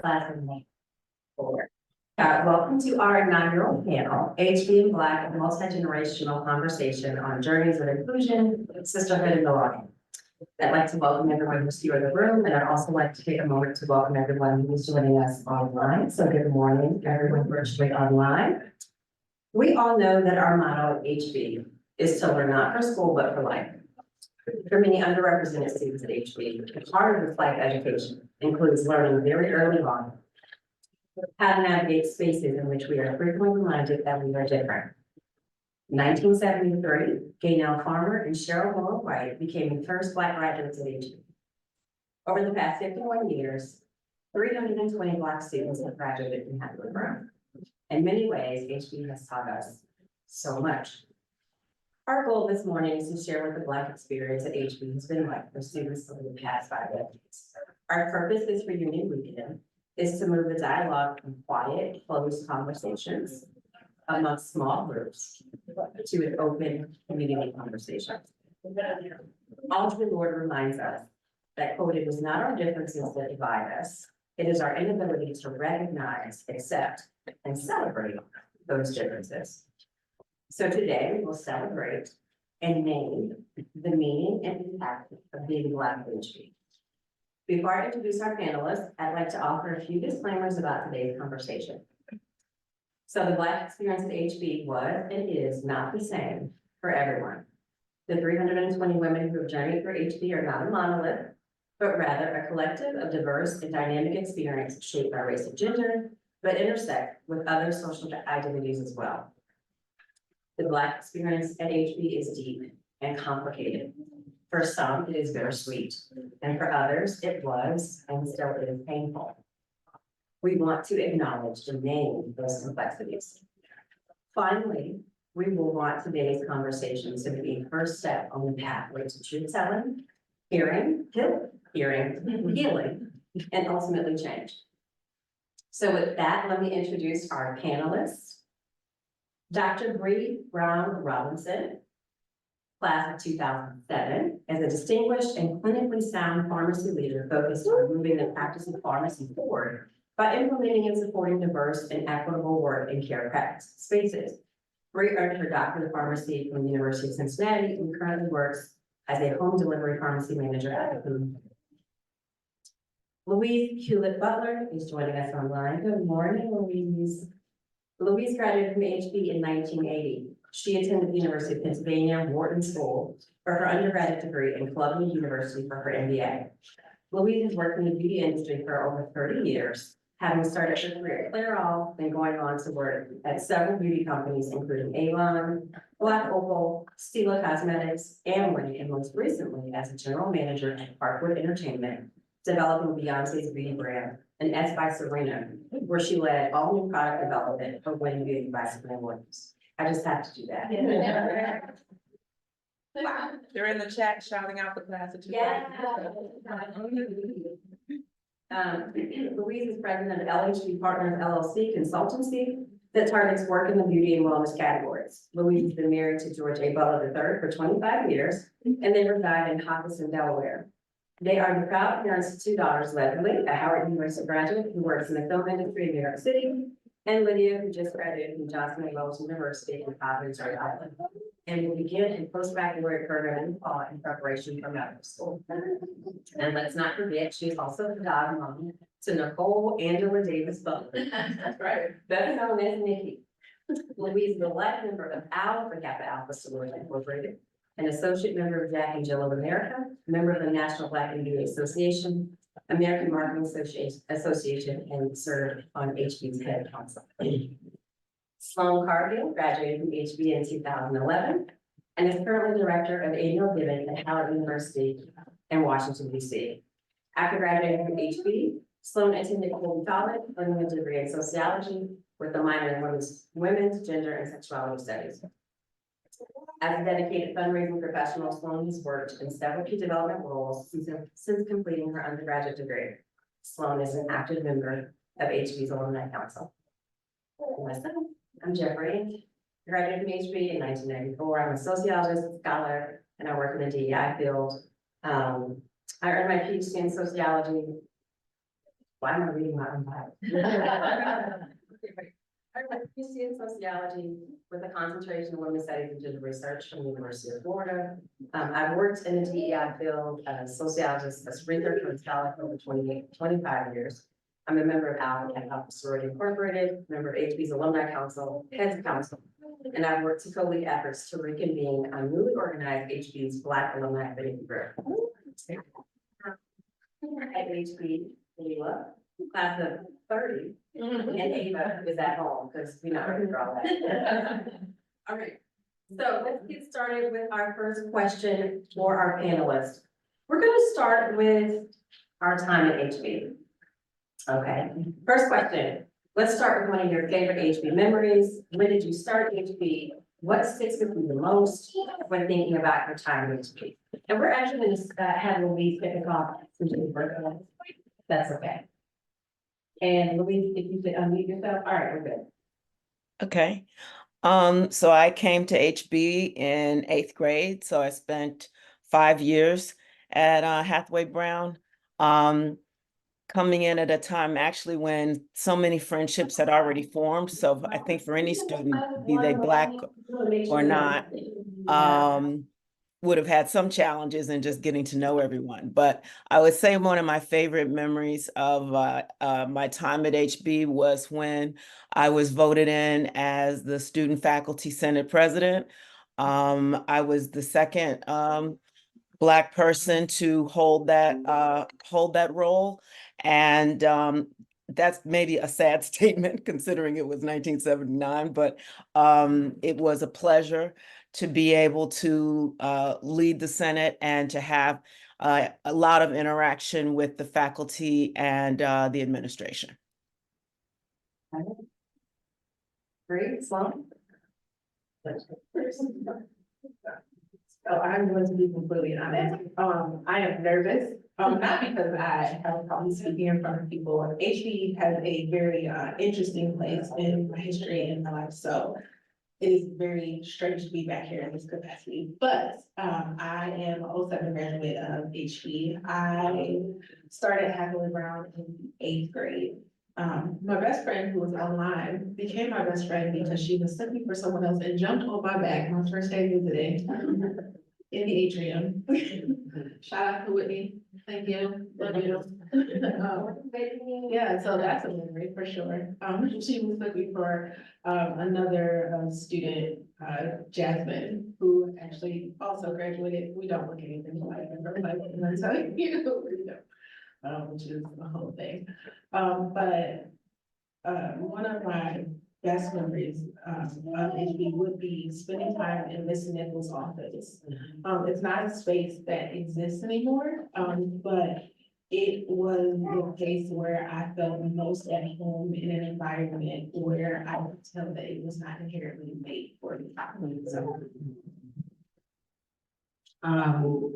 class of 4. Welcome to our inaugural panel, HB in Black, a multi-generational conversation on journeys of inclusion, sisterhood, and belonging. I'd like to welcome everyone who's here in the room, and I'd also like to take a moment to welcome everyone who's joining us online. So good morning, everyone virtually online. We all know that our motto at HB is to learn not for school, but for life. For many underrepresented students at HB, part of this life education includes learning very early on how to navigate spaces in which we are frequently reminded that we are different. In 1973, Gaynell Farmer and Cheryl Laura White became the first Black graduates at HB. Over the past 51 years, 320 Black students have graduated from Hathaway Brown. In many ways, HB has taught us so much. Our goal this morning is to share what the Black experience at HB has been like for students over the past 5 decades. Our purpose this reunion weekend is to move the dialogue from quiet, closed conversations amongst small groups to an open community conversation. Audre Lorde reminds us that, quote, "It is not our differences that divide us. It is our inability to recognize, accept, and celebrate those differences." So today we will celebrate and name the meaning and impact of being Black at HB. Before I introduce our panelists, I'd like to offer a few disclaimers about today's conversation. So the Black experience at HB was and is not the same for everyone. The 320 women who have journeyed through HB are not a monolith, but rather a collective of diverse and dynamic experience shaped by race and gender, but intersect with other social identities as well. The Black experience at HB is deep and complicated. For some, it is bittersweet, and for others, it was and still is painful. We want to acknowledge and name those complexities. Finally, we will want today's conversation to be a first step on the pathway to truth telling, healing, and ultimately change. So with that, let me introduce our panelists. Dr. Bree Brown Robinson, class of 2007, as a distinguished and clinically sound pharmacy leader focused on moving the practice of pharmacy forward by implementing and supporting diverse and equitable work and care practice spaces. Bree earned her doctorate of pharmacy from the University of Cincinnati and currently works as a home delivery pharmacy manager at Affinity. Louise Hewlett Butler is joining us online. Good morning, Louise. Louise graduated from HB in 1980. She attended the University of Pennsylvania Wharton School for her undergraduate degree and Columbia University for her MBA. Louise has worked in the beauty industry for over 30 years, having started her career at Clairol and going on to work at several beauty companies, including Avon, Black Opal, Stila Cosmetics, Amway, and most recently as a general manager at Parkwood Entertainment, developing Beyonce's beauty brand, and S by Serena, where she led all new product development for Winning Beauty by Serena Williams. I just have to do that. They're in the chat shouting out the class of 2000. Louise is president of LHB Partners LLC consultancy that targets work in the beauty and wellness categories. Louise has been married to George A. Butler III for 25 years, and they reside in Hawkinson, Delaware. They are the proud parents of 2 daughters, Leslie, a Howard University graduate who works in the film industry in New York City, and Lydia, who just graduated from Johnson & Wales University in Providence, Rhode Island, and will begin a postbaccalaureate program in the fall in preparation for medical school. And let's not forget, she's also the godmom to Nicole Angela Davis Butler. That's right. Better known as Nikki. Louise is a Black member of Alpha Kappa Alpha Sorority Incorporated, an associate member of Jack and Jill of America, member of the National Black and Beauty Association, American Marketing Association, and served on HB's head council. Sloan Cargill graduated from HB in 2011 and is currently director of annual giving at Howard University in Washington, D.C. After graduating from HB, Sloan attended Colby College, earning a degree in sociology with a minor in women's gender and sexuality studies. As a dedicated fundraising professional, Sloan has worked in several key development roles since completing her undergraduate degree. Sloan is an active member of HB's Alumni Council. I'm Jeffrey, graduated from HB in 1994. I'm a sociologist, scholar, and I work in the DEI field. I earned my PhD in sociology Why am I reading my own Bible? I went to PhD in sociology with a concentration in women's studies and gender research from the University of Florida. I've worked in the DEI field as a sociologist, as researcher and scholar for over 25 years. I'm a member of Alumnae Sorority Incorporated, member of HB's Alumni Council, Heads Council, and I've worked to co-lead efforts to reconvene a newly organized HB's Black Alumni Affinity Group. At HB, Leela, class of 30, and Ava is at home, because we're not ready for all that. All right, so let's get started with our first question for our panelists. We're gonna start with our time at HB. Okay, first question. Let's start with one of your favorite HB memories. When did you start HB? What sticks with you the most when thinking about your time at HB? And we're actually gonna have Louise pick a call. That's okay. And Louise, if you could unmute yourself. All right, we're good. Okay. So I came to HB in 8th grade. So I spent 5 years at Hathaway Brown. Coming in at a time actually when so many friendships had already formed. So I think for any student, be they Black or not, would have had some challenges in just getting to know everyone. But I would say one of my favorite memories of my time at HB was when I was voted in as the Student Faculty Senate President. I was the second Black person to hold that role. And that's maybe a sad statement considering it was 1979, but it was a pleasure to be able to lead the Senate and to have a lot of interaction with the faculty and the administration. Great, Sloan. So I'm going to be completely honest. I am nervous, not because I have a problem speaking in front of people. HB has a very interesting place in my history and my life, so it is very strange to be back here in this capacity. But I am an '07 graduate of HB. I started Hathaway Brown in 8th grade. My best friend, who was online, became my best friend because she was looking for someone else and jumped on my back my first day visiting in the atrium. Shout out to Whitney. Thank you. Love you. Yeah, so that's a memory for sure. She was looking for another student, Jasmine, who actually also graduated. We don't look anything alike. I'm telling you. Which is the whole thing. But one of my best memories of HB would be spending time in Miss Nichols' office. It's not a space that exists anymore, but it was the place where I felt most at home in an environment where I could tell that it was not inherently made for me. So.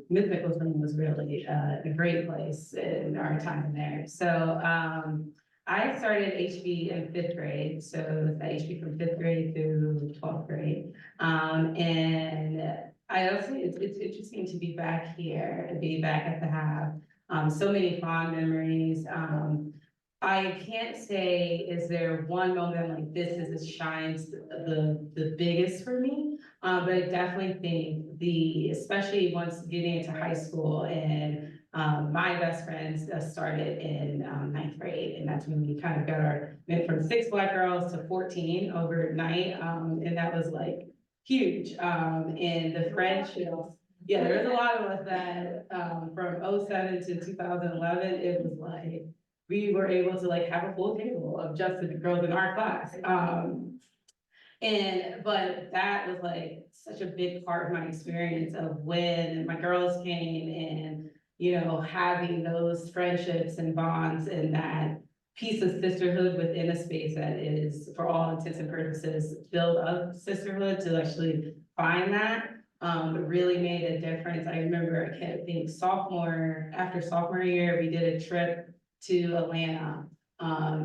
Miss Nicholson was really a great place in our time there. So I started HB in 5th grade, so it was HB from 5th grade through 12th grade. And I also, it's interesting to be back here and be back at the Hab. So many fond memories. I can't say, is there one moment like this is it shines the biggest for me? But I definitely think especially once getting into high school and my best friends started in 9th grade, and that's when we kind of went from 6 Black girls to 14 overnight, and that was like huge. And the friendships, yeah, there was a lot of us that from 07 to 2011, it was like we were able to like have a full table of just the girls in our class. But that was like such a big part of my experience of when my girls came and, having those friendships and bonds and that piece of sisterhood within a space that is, for all intents and purposes, build up sisterhood to actually find that. Really made a difference. I remember, I think after sophomore year, we did a trip to Atlanta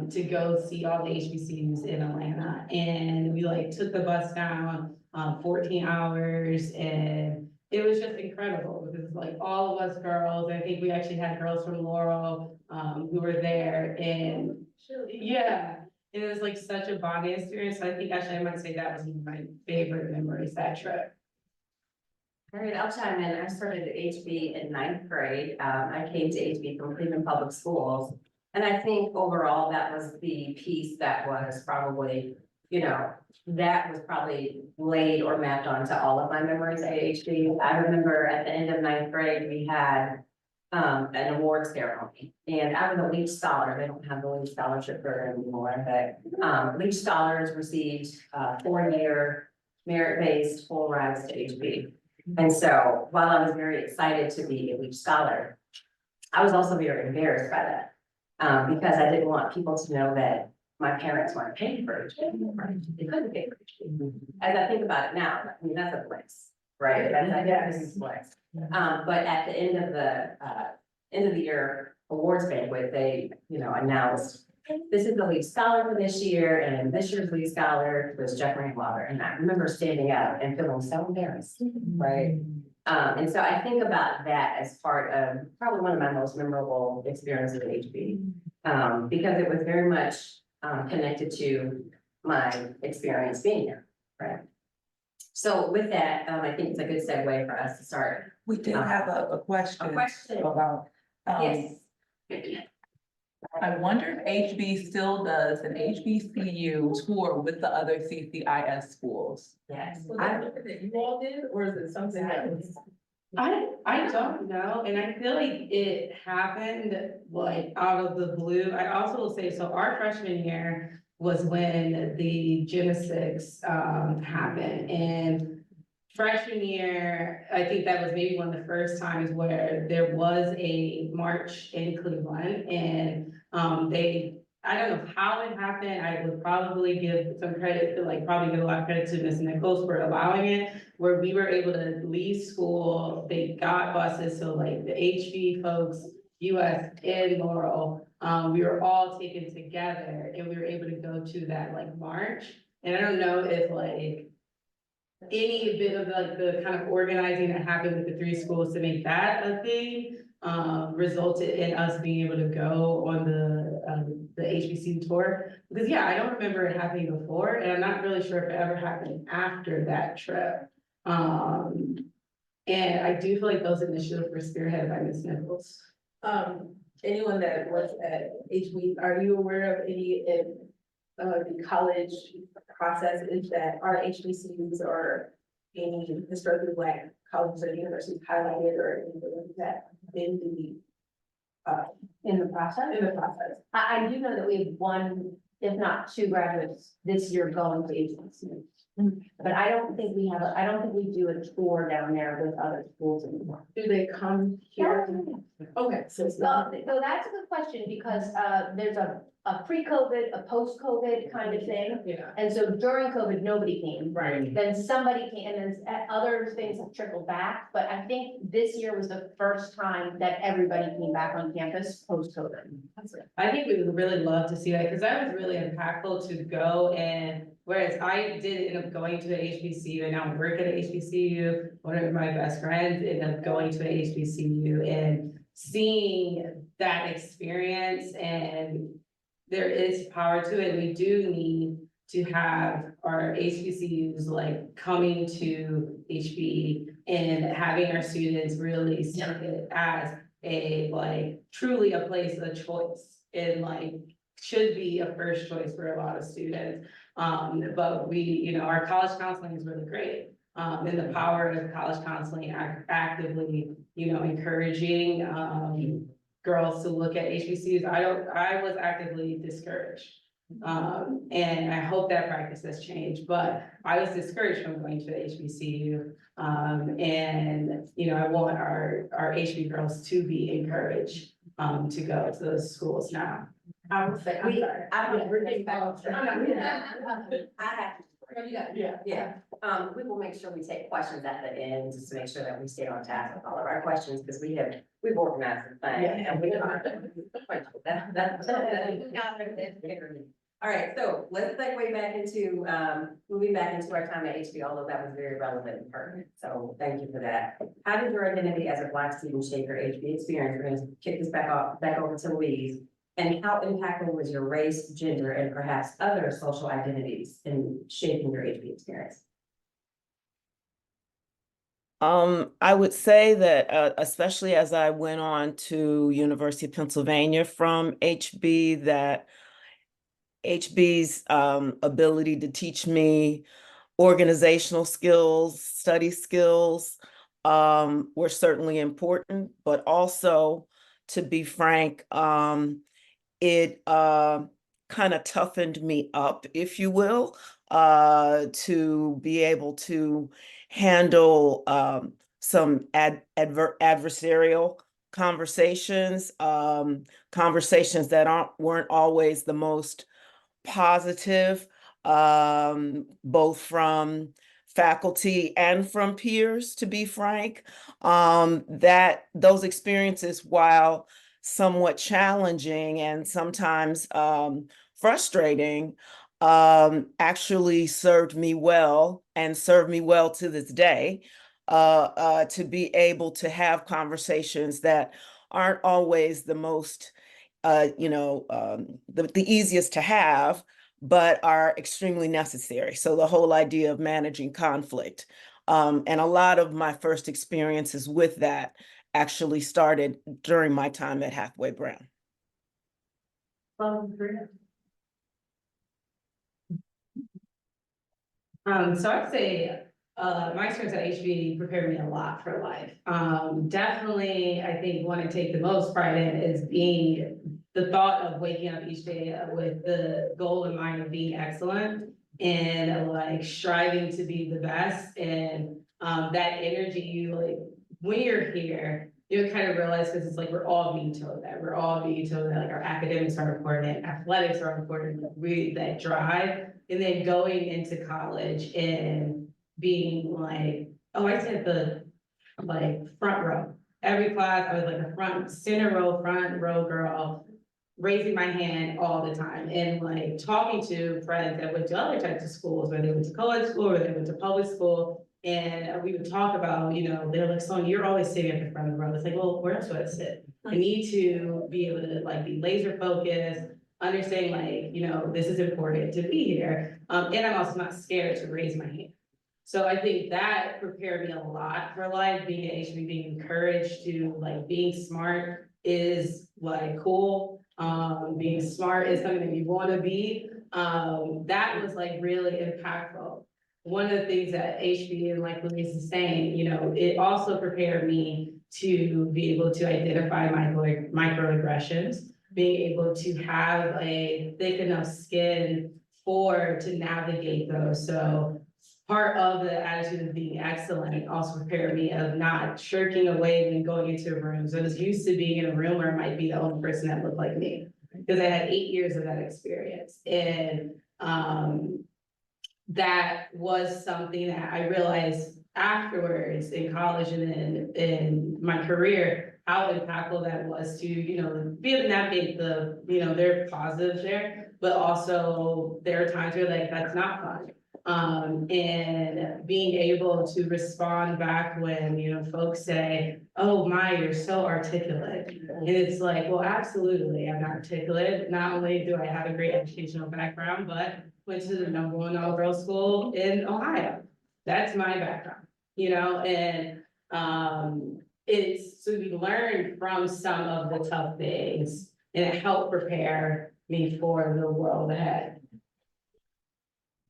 to go see all the HBCUs in Atlanta. And we like took the bus down 14 hours and it was just incredible because like all of us girls, I think we actually had girls from Laurel, who were there and yeah. It was like such a bonding experience. So I think actually I might say that was one of my favorite memories, that trip. All right, I'll chime in. I started at HB in ninth grade. I came to HB from Cleveland Public Schools. And I think overall, that was the piece that was probably, that was probably laid or mapped onto all of my memories at HB. I remember at the end of ninth grade, we had an award ceremony. And I was a Leach Scholar. They don't have the Leach Scholarship program anymore, but Leach Scholars received 4-year merit-based full rides to HB. And so while I was very excited to be a Leach Scholar, I was also very embarrassed by that. Because I didn't want people to know that my parents weren't paying for HB, right? They couldn't pay for HB. As I think about it now, I mean, that's a flex, right? That's a flex. But at the end of the year awards banquet, they, announced, this is the Lead Scholar for this year, and this year's Lead Scholar was Jeff Rainwater. And I remember standing up and feeling so embarrassed, right? And so I think about that as part of probably one of my most memorable experiences at HB, because it was very much connected to my experience being there, right? So with that, I think it's a good segue for us to start. We did have a question. A question. About, Yes. I wonder if HB still does an HBCU tour with the other CCIS schools. Yes. Was that something that you all did, or is it something that was? I don't know, and I feel like it happened like out of the blue. I also will say, so our freshman year was when the gymnastics happened, and freshman year, I think that was maybe one of the first times where there was a march in Cleveland, and I don't know how it happened. I would probably give some credit to probably give a lot of credit to Miss Nichols for allowing it, where we were able to leave school. They got buses, so like the HB folks, US and Laurel, we were all taken together and we were able to go to that march. And I don't know if any bit of the kind of organizing that happened with the 3 schools to make that a thing, resulted in us being able to go on the HBC tour. Because I don't remember it happening before, and I'm not really sure if it ever happened after that trip. And I do feel like those initiatives were spearheaded by Ms. Nichols. Anyone that was at HB, are you aware of any the college processes that are HBCUs or any historically Black colleges or universities highlighted or anything like that In the process? in the process? I do know that we have 1, if not 2 graduates this year going to agency. But I don't think we do a tour down there with other schools anymore. Do they come here? Okay, so it's not. So that's a good question because there's a pre-COVID, a post-COVID kind of thing. Yeah. And so during COVID, nobody came. Right. Then somebody came, and then other things have trickled back. But I think this year was the first time that everybody came back on campus post-COVID. I think we would really love to see that, because that was really impactful to go, and whereas I did end up going to the HBCU and now I work at a HBCU, one of my best friends ended up going to a HBCU and seeing that experience, and there is power to it. We do need to have our HBCUs coming to HB and having our students really see it as a truly a place of choice, and should be a first choice for a lot of students. But we, our college counseling is really great. And the power of college counseling actively, encouraging girls to look at HBCUs. I was actively discouraged. And I hope that practice has changed, but I was discouraged from going to the HBCU. And, I want our HB girls to be encouraged, to go to those schools now. I would say, I'm sorry. We're getting back on track. Yeah. Yeah, we will make sure we take questions at the end, just to make sure that we stay on task with all of our questions, because we've organized the thing. And we are. All right, so let's segue back into, moving back into our time at HB, although that was very relevant and pertinent. So thank you for that. How did your identity as a Black student shape your HB experience? We're going to kick this back over to Louise. And how impactful was your race, gender, and perhaps other social identities in shaping your HB experience? I would say that, especially as I went on to University of Pennsylvania from HB, that HB's ability to teach me organizational skills, study skills, were certainly important, but also, to be frank, it kind of toughened me up, if you will, to be able to handle some adversarial conversations, conversations that weren't always the most positive, both from faculty and from peers, to be frank. That those experiences, while somewhat challenging and sometimes frustrating, actually served me well and serve me well to this day, to be able to have conversations that aren't always the most the easiest to have, but are extremely necessary. So the whole idea of managing conflict. And a lot of my first experiences with that actually started during my time at Hathaway Brown. So I'd say, my experience at HB prepared me a lot for life. Definitely, I think one I take the most pride in is the thought of waking up each day with the goal in mind of being excellent and like striving to be the best. And, that energy, when you're here, you kind of realize, because it's like, we're all being told that, like our academics are important, athletics are important, but really that drive. And then going into college and being like, oh, I said the front row. Every class, I was like a front row girl, raising my hand all the time and like talking to friends that went to other types of schools, whether they went to college school or they went to public school. And we would talk about, they're like, Sonia, you're always sitting at the front of the row. It's like, well, where else would I sit? I need to be able to like be laser focused, understanding like, this is important to be here. And I'm also not scared to raise my hand. So I think that prepared me a lot for life, being at HB, being encouraged to like being smart is like cool. Being smart is something that you want to be. That was like really impactful. One of the things that HB and like Louise is saying, it also prepared me to be able to identify microaggressions, being able to have a thick enough skin to navigate those. So part of the attitude of being excellent also prepared me of not shirking away when going into rooms. I was used to being in a room where I might be the only person that looked like me, because I had 8 years of that experience. And that was something that I realized afterwards in college and then in my career, how impactful that was to, be able to navigate there are positives there, but also there are times where like, that's not fun. And being able to respond back when, folks say, oh my, you're so articulate. And it's like, well, absolutely, I'm articulate. Not only do I have a great educational background, but went to the #1 all-girls school in Ohio. That's my background, and it's, so we learned from some of the tough things and it helped prepare me for the world ahead.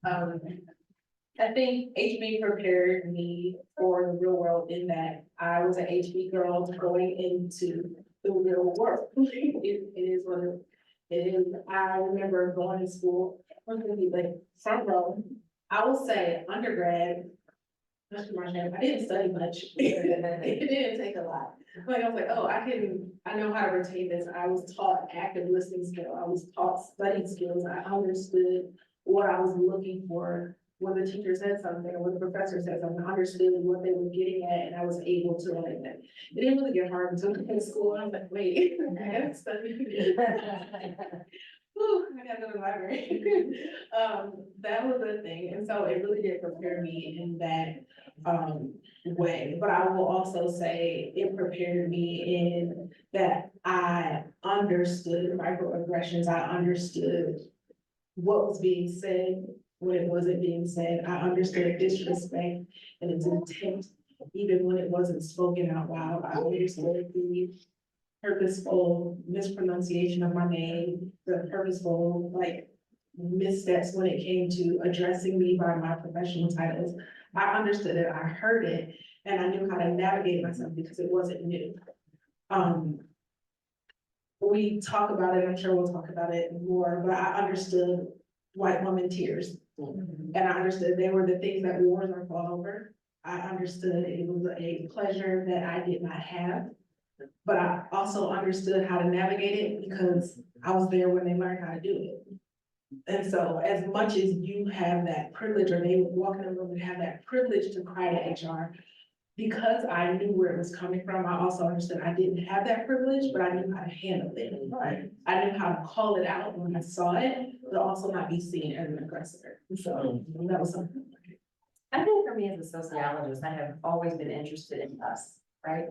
I think HB prepared me for the real world in that I was an HB girl going into the real world. It is what it is. I remember going to school, like front row. I will say undergrad, I didn't study much. It didn't take a lot. Like I was like, oh, I know how to retain this. I was taught active listening skill. I was taught study skills. I understood what I was looking for when the teacher said something or when the professor said something. I understood what they were getting at, and I was able to like that. It didn't really get hard until I was in school. I was like, wait, I gotta study. whew, I gotta go to the library. That was a thing, and so it really did prepare me in that, way. But I will also say it prepared me in that I understood microaggressions, I understood what was being said when it wasn't being said. I understood disrespect and its intent, even when it wasn't spoken out loud. I understood the purposeful mispronunciation of my name, the purposeful, like, missteps when it came to addressing me by my professional titles. I understood it, I heard it, and I knew how to navigate myself because it wasn't new. We talk about it, I'm sure we'll talk about it more, but I understood white woman tears. And I understood they were the things that wars are fought over. I understood it was a pleasure that I did not have. But I also understood how to navigate it because I was there when they learned how to do it. And so as much as you have that privilege, or they would walk in the room and have that privilege to cry to HR, because I knew where it was coming from, I also understood I didn't have that privilege, but I knew how to handle it. Right. I knew how to call it out when I saw it, but also not be seen as an aggressor. And so that was something. I think for me as a sociologist, I have always been interested in us, right?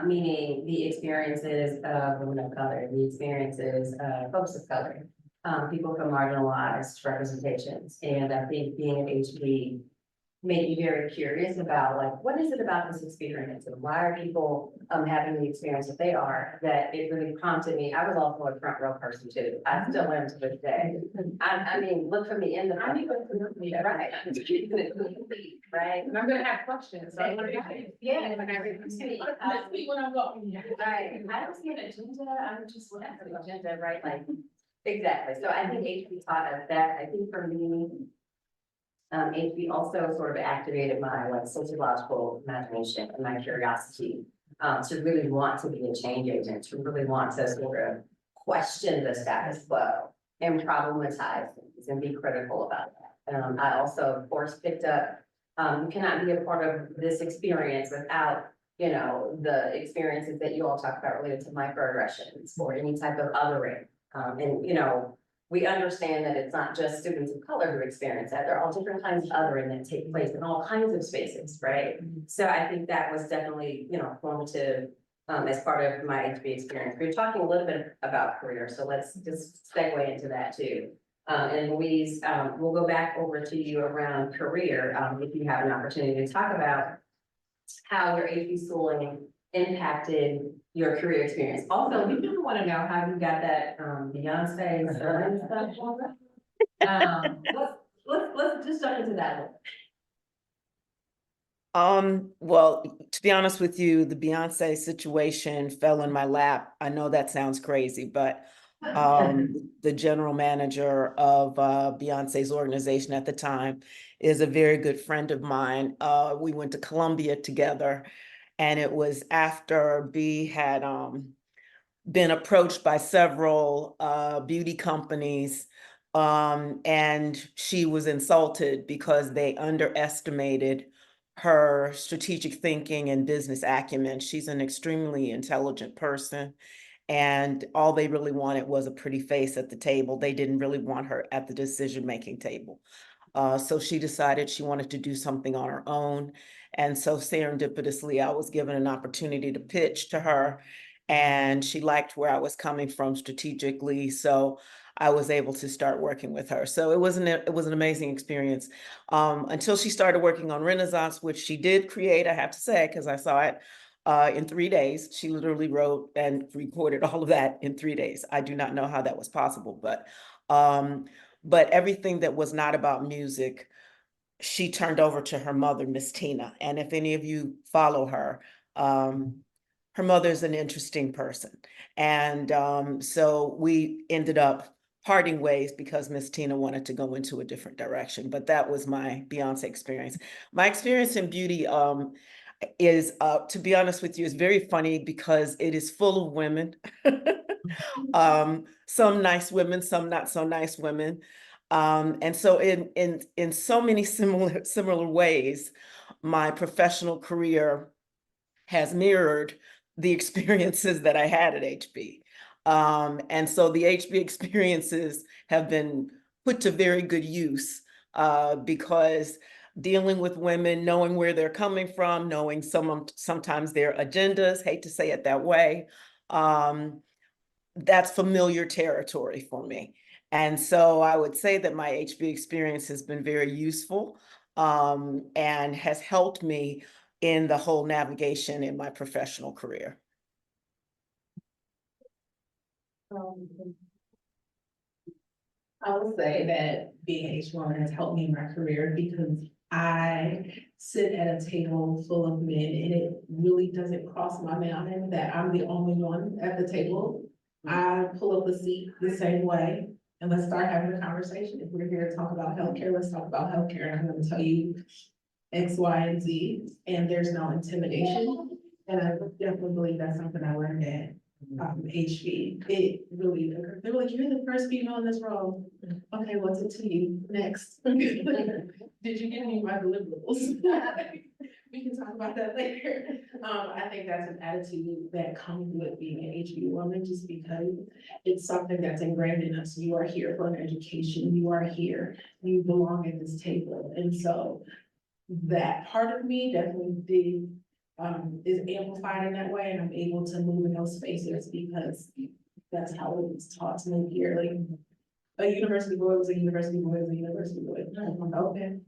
Meaning the experiences of women of color, the experiences of folks of color, people from marginalized representations. And I think being an HB made me very curious about, like, what is it about this experience and why are people having the experience that they are, that it really prompted me. I was also a front row person too. I still am to this day. I mean, look for me in the. I'm even familiar with that. Right. Right. And I'm gonna have questions, so I'm gonna. Yeah. When I read Let's see, see, let's see when I'm walking. Right, I don't see an agenda, I'm just looking for the agenda, right, like, exactly, so I think HB taught us that. I think for me, HB also sort of activated my, like, sociological imagination and my curiosity, to really want to be a change agent, to really want to sort of question the status quo and problematize things and be critical about that. I also, of course, picked up, you cannot be a part of this experience without, you know, the experiences that you all talked about related to microaggressions or any type of othering. And, you know, we understand that it's not just students of color who experience that. There are all different kinds of othering that take place in all kinds of spaces, right? So I think that was definitely, you know, formative as part of my HB experience. We were talking a little bit about career, so let's just segue into that too. And Louise, we'll go back over to you around career, if you have an opportunity to talk about how your HB schooling impacted your career experience. Also, we do want to know how you got that Beyonce and stuff. Let's just jump into that one. Well, to be honest with you, the Beyonce situation fell in my lap. I know that sounds crazy, but the general manager of Beyonce's organization at the time is a very good friend of mine. We went to Columbia together, and it was after B had been approached by several beauty companies, and she was insulted because they underestimated her strategic thinking and business acumen. She's an extremely intelligent person, and all they really wanted was a pretty face at the table. They didn't really want her at the decision-making table. So she decided she wanted to do something on her own. And so serendipitously, I was given an opportunity to pitch to her, and she liked where I was coming from strategically. So I was able to start working with her. So it was an amazing experience until she started working on Renaissance, which she did create, I have to say, because I saw it in 3 days. She literally wrote and recorded all of that in 3 days. I do not know how that was possible, but everything that was not about music, she turned over to her mother, Miss Tina. And if any of you follow her, her mother's an interesting person. And so we ended up parting ways because Miss Tina wanted to go into a different direction. But that was my Beyonce experience. My experience in beauty is, to be honest with you, is very funny because it is full of women. Some nice women, some not so nice women. And so in so many similar ways, my professional career has mirrored the experiences that I had at HB. And so the HB experiences have been put to very good use because dealing with women, knowing where they're coming from, knowing sometimes their agendas, hate to say it that way, that's familiar territory for me. And so I would say that my HB experience has been very useful and has helped me in the whole navigation in my professional career. I would say that being H1 has helped me in my career because I sit at a table full of men and it really doesn't cross my mind that I'm the only one at the table. I pull up a seat the same way and let's start having a conversation. If we're here to talk about healthcare, let's talk about healthcare. I'm gonna tell you X, Y, and Z, and there's no intimidation. And I definitely believe that's something I learned at HB. They were like, you're the first female in this role. Okay, what's it to you? Next. Did you give me my deliverables? We can talk about that later. I think that's an attitude that comes with being an HB woman, just because it's something that's ingrained in us. You are here for an education. You are here. You belong at this table. And so that part of me definitely is amplified in that way, and I'm able to move in those spaces because that's how it was taught to me here. Like a university boy was a university boy was a university boy. Okay.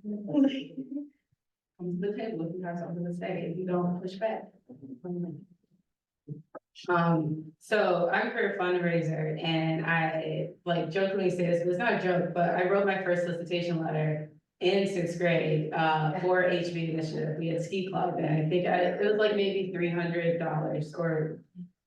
Come to the table if you have something to say, if you don't push back. So I'm for a fundraiser and I like jokingly say this, but it's not a joke, but I wrote my first solicitation letter in sixth grade, for HB initiative. We had ski club and I think it was like maybe $300 or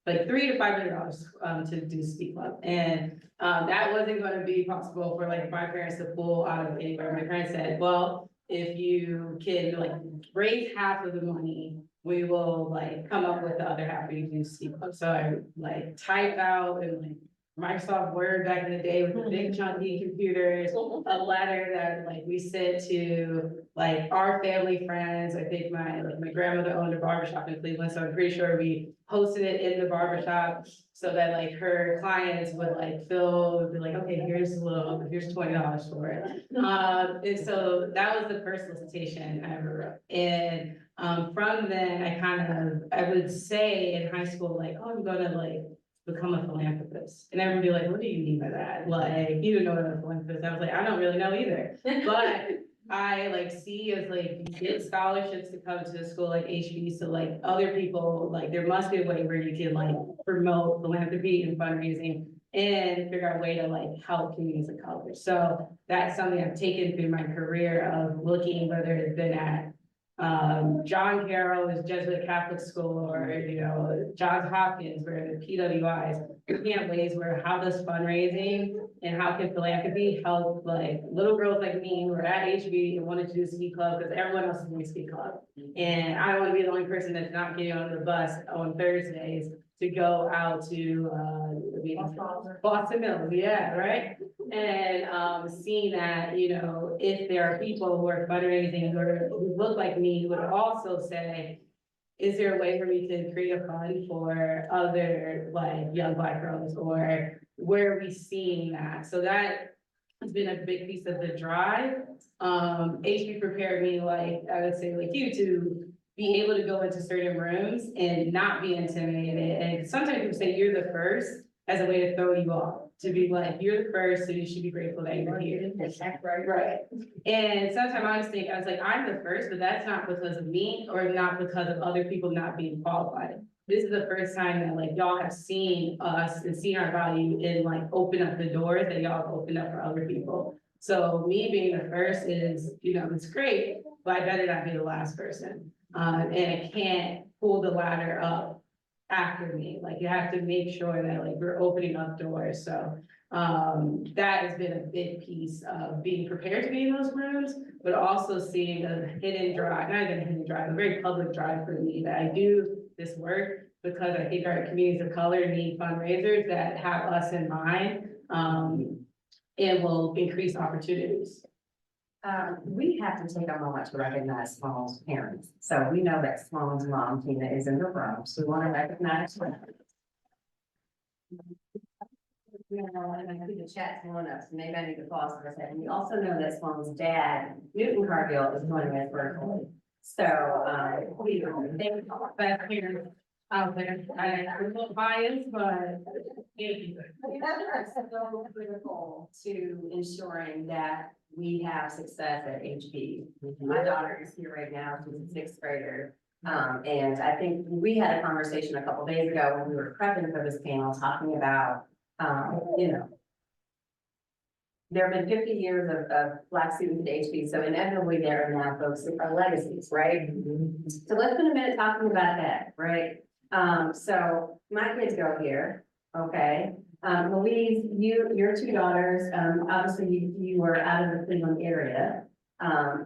like $300 to $500, to do ski club. And, that wasn't gonna be possible for like my parents to pull out of anywhere. My parents said, well, if you can like raise half of the money, we will like come up with the other half and you do ski club. So I like typed out and like Microsoft Word back in the day with the big chunky computers, a letter that like we sent to like our family friends. I think my grandmother owned a barbershop in Cleveland, so I'm pretty sure we posted it in the barbershop so that like her clients would like be like, okay, here's $20 for it. And so that was the first solicitation I ever wrote. And from then I would say in high school, like, oh, I'm gonna like become a philanthropist. And everyone would be like, what do you mean by that? Like, you don't know what a philanthropist is. I was like, I don't really know either. But I like see as like you get scholarships to come to a school like HB. So like other people, like there must be a way where you can like promote philanthropy and fundraising and figure out a way to like help communities of color. So that's something I've taken through my career of looking, whether it's been at John Carroll's Jesuit Catholic School or, you know, Johns Hopkins, where the PWIs, looking at ways where how does fundraising and how can philanthropy help like little girls like me who are at HB and wanted to do ski club because everyone else is doing ski club. And I don't want to be the only person that's not getting on the bus on Thursdays to go out to Boston Mills, yeah, right? And seeing that, you know, if there are people who are fundraising who look like me, who would also say, is there a way where we can create a fund for other like young Black girls, or where are we seeing that? So that has been a big piece of the drive. HB prepared me, like I would say, like you, to be able to go into certain rooms and not be intimidated. And sometimes people say you're the first as a way to throw you off. To be like, you're the first, so you should be grateful that you're here. Right. And sometimes I just think, I was like, I'm the first, but that's not because of me or not because of other people not being qualified. This is the first time that like y'all have seen us and seen our value and like open up the doors that y'all have opened up for other people. So me being the first is, you know, it's great, but I better not be the last person. And I can't pull the ladder up after me. Like you have to make sure that like we're opening up doors. So that has been a big piece of being prepared to be in those rooms, but also seeing a hidden drive, not even a hidden drive, a very public drive for me that I do this work because I think our communities of color need fundraisers that have us in mind, and will increase opportunities. We have to take a moment to recognize Sloan's parents. So we know that Sloan's mom, Tina, is in the room, so we want to recognize her. You know, and I see the chat going up, so maybe I need to pause for a second. We also know that Sloan's dad, Newton Cargill, is joining us virtually. So, we don't think Back here, out there, I'm a little biased, but. that's so critical to ensuring that we have success at HB. My daughter is here right now, she's a sixth grader. And I think we had a conversation a couple days ago when we were prepping for this panel, talking about, you know, there have been 50 years of Black students at HB, so inevitably there are now folks that are legacies, right? So let's spend a minute talking about that, right? So my kids go here, okay? Louise, your two daughters, obviously you were out of the Cleveland area.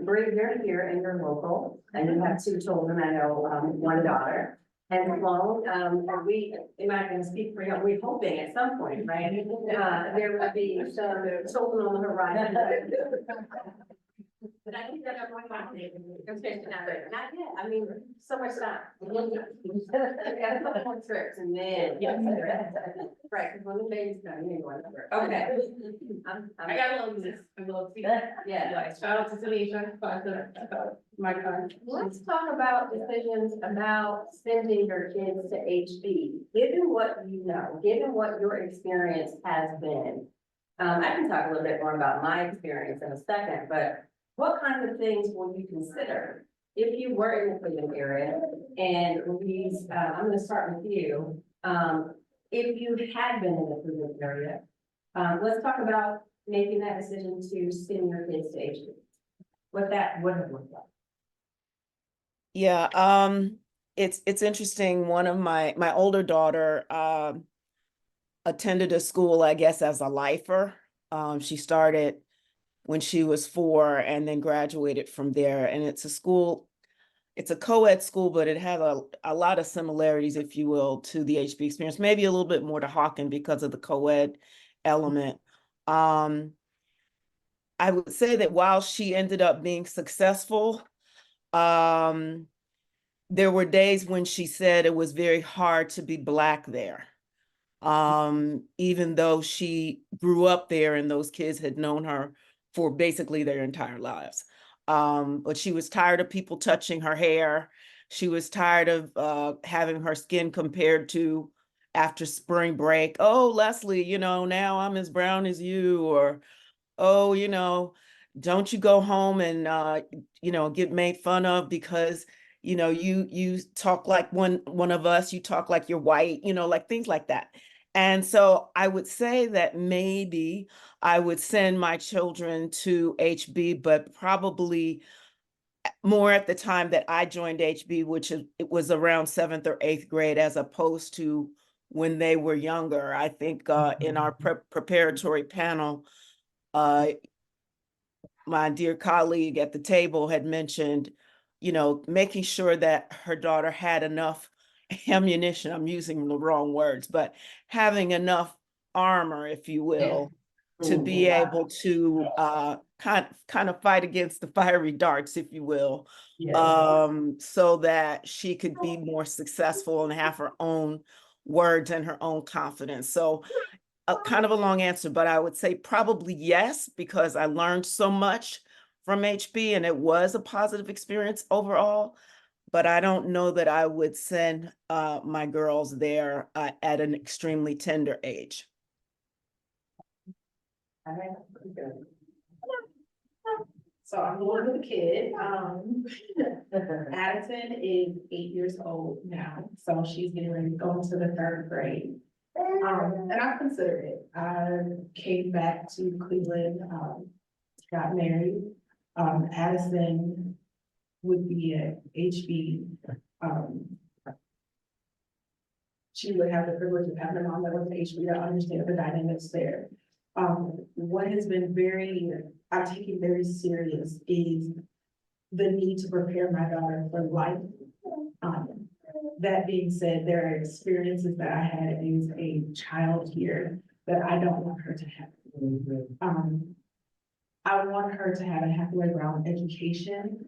Bree, you're here and you're local, and you have two children, I know, one daughter. And Sloan, we, am I gonna speak for you, we're hoping at some point, right? There will be some children on the horizon. But I think that I'm going to not yet, I mean, so much time. We got a couple more trips and then. Right, because when the baby's done, you ain't going to. Okay. I got a little, Yeah. like, shout out to Tanisha, my cousin. Let's talk about decisions about sending your kids to HB. Given what you know, given what your experience has been. I can talk a little bit more about my experience in a second, but what kinds of things will you consider if you were in the Cleveland area? And Louise, I'm gonna start with you. If you had been in the Cleveland area, let's talk about making that decision to send your kids to HB. What that would have looked like. Yeah, it's interesting. One of my older daughter attended a school, I guess, as a lifer. She started when she was 4 and then graduated from there. And it's a school, it's a co-ed school, but it had a lot of similarities, if you will, to the HB experience, maybe a little bit more to Hawken because of the co-ed element. I would say that while she ended up being successful, there were days when she said it was very hard to be Black there. Even though she grew up there and those kids had known her for basically their entire lives. But she was tired of people touching her hair. She was tired of having her skin compared to after spring break. Oh, Leslie, you know, now I'm as brown as you, or, oh, you know, don't you go home and, you know, get made fun of because, you know, you talk like one of us, you talk like you're white, you know, like things like that. And so I would say that maybe I would send my children to HB, but probably more at the time that I joined HB, which it was around 7th or 8th grade, as opposed to when they were younger. I think in our preparatory panel, my dear colleague at the table had mentioned, you know, making sure that her daughter had enough ammunition. I'm using the wrong words, but having enough armor, if you will, to be able to kind of fight against the fiery darts, if you will, so that she could be more successful and have her own words and her own confidence. So kind of a long answer, but I would say probably yes, because I learned so much from HB and it was a positive experience overall. But I don't know that I would send my girls there at an extremely tender age. So I'm going with a kid. Addison is 8 years old now, so she's getting ready to go into the 3rd grade. And I considered it. I came back to Cleveland, got married. Addison would be at HB. She would have the privilege of having a mom that was at HB to understand the dynamics there. What has been I'm taking very serious is the need to prepare my daughter for life. That being said, there are experiences that I had as a child here that I don't want her to have. I want her to have a Hathaway Brown education,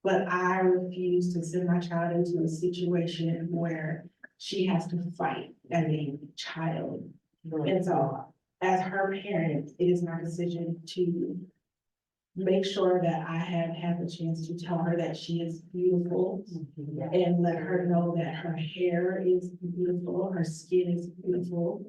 but I refuse to send my child into a situation where she has to fight as a child. And so as her parent, it is my decision to make sure that I have had the chance to tell her that she is beautiful and let her know that her hair is beautiful, her skin is beautiful.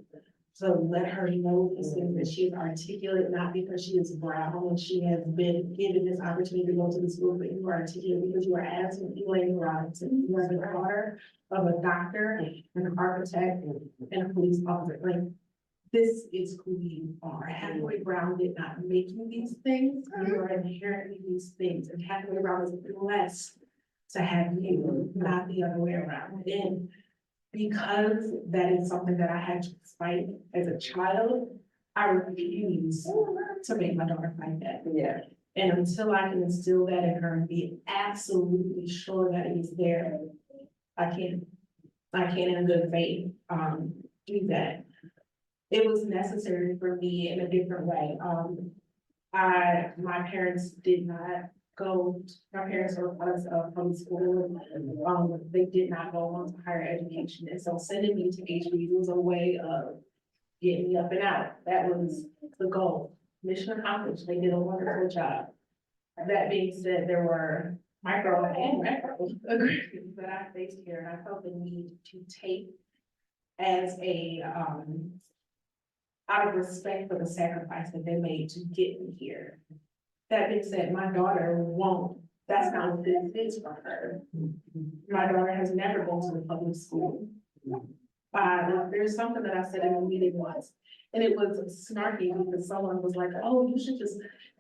So let her know these things, that she is articulate, not because she is brown and she has been given this opportunity to go to the school, but you are articulate because you are absolutely Elaine Robinson. You are the daughter of a doctor, an architect, and a police officer. Like, this is who you are. Hathaway Brown did not make you these things. You are inherently these things. And Hathaway Brown is blessed to have you, not the other way around. And because that is something that I had to fight as a child, I refuse to make my daughter fight that. Yeah. And until I can instill that in her and be absolutely sure that it is there, I can't in good faith, do that. It was necessary for me in a different way. My parents did not go, my parents were from school, they did not go on to higher education. And so sending me to HB was a way of getting me up and out. That was the goal. Mission accomplished. They did a wonderful job. That being said, there were micro and macro agreements that I faced here, and I felt the need to take as a, out of respect for the sacrifice that they made to get me here. That being said, my daughter won't, that's not what this is for her. My daughter has never been to a public school. There's something that I said in a meeting once, and it was snarky because someone was like, oh,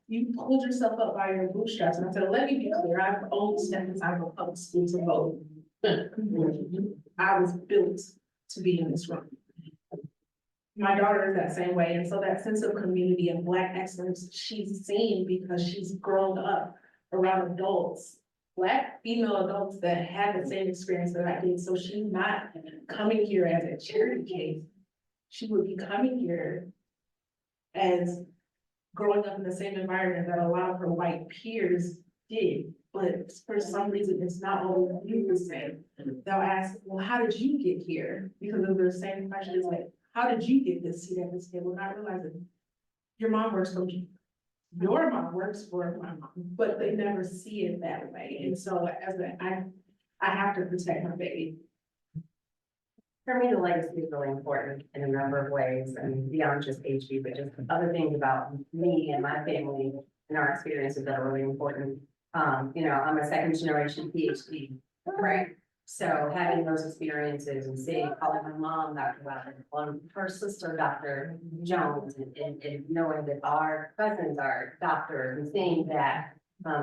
you pulled yourself up by your bootstraps. And I said, let me be clear, I've only stepped inside of a public school to vote. I was built to be in this room. My daughter is that same way, and so that sense of community and Black excellence she's seen because she's grown up around adults, Black female adults that had the same experience that I did. So she's not coming here as a charity case. She would be coming here as growing up in the same environment that a lot of her white peers did. But for some reason, it's not always the same. They'll ask, well, how did you get here? Because of the same question is like, how did you get this seat at this table? Not realizing your mom works for me. Your mom works for my mom, but they never see it that way. And so I have to protect my baby. For me, the legacy is really important in a number of ways. I mean, beyond just HB, but just other things about me and my family and our experiences that are really important. You know, I'm a second generation PhD, right? So having those experiences and calling my mom Dr. Bowden, her sister, Dr. Jones, and knowing that our cousins are doctors and seeing that,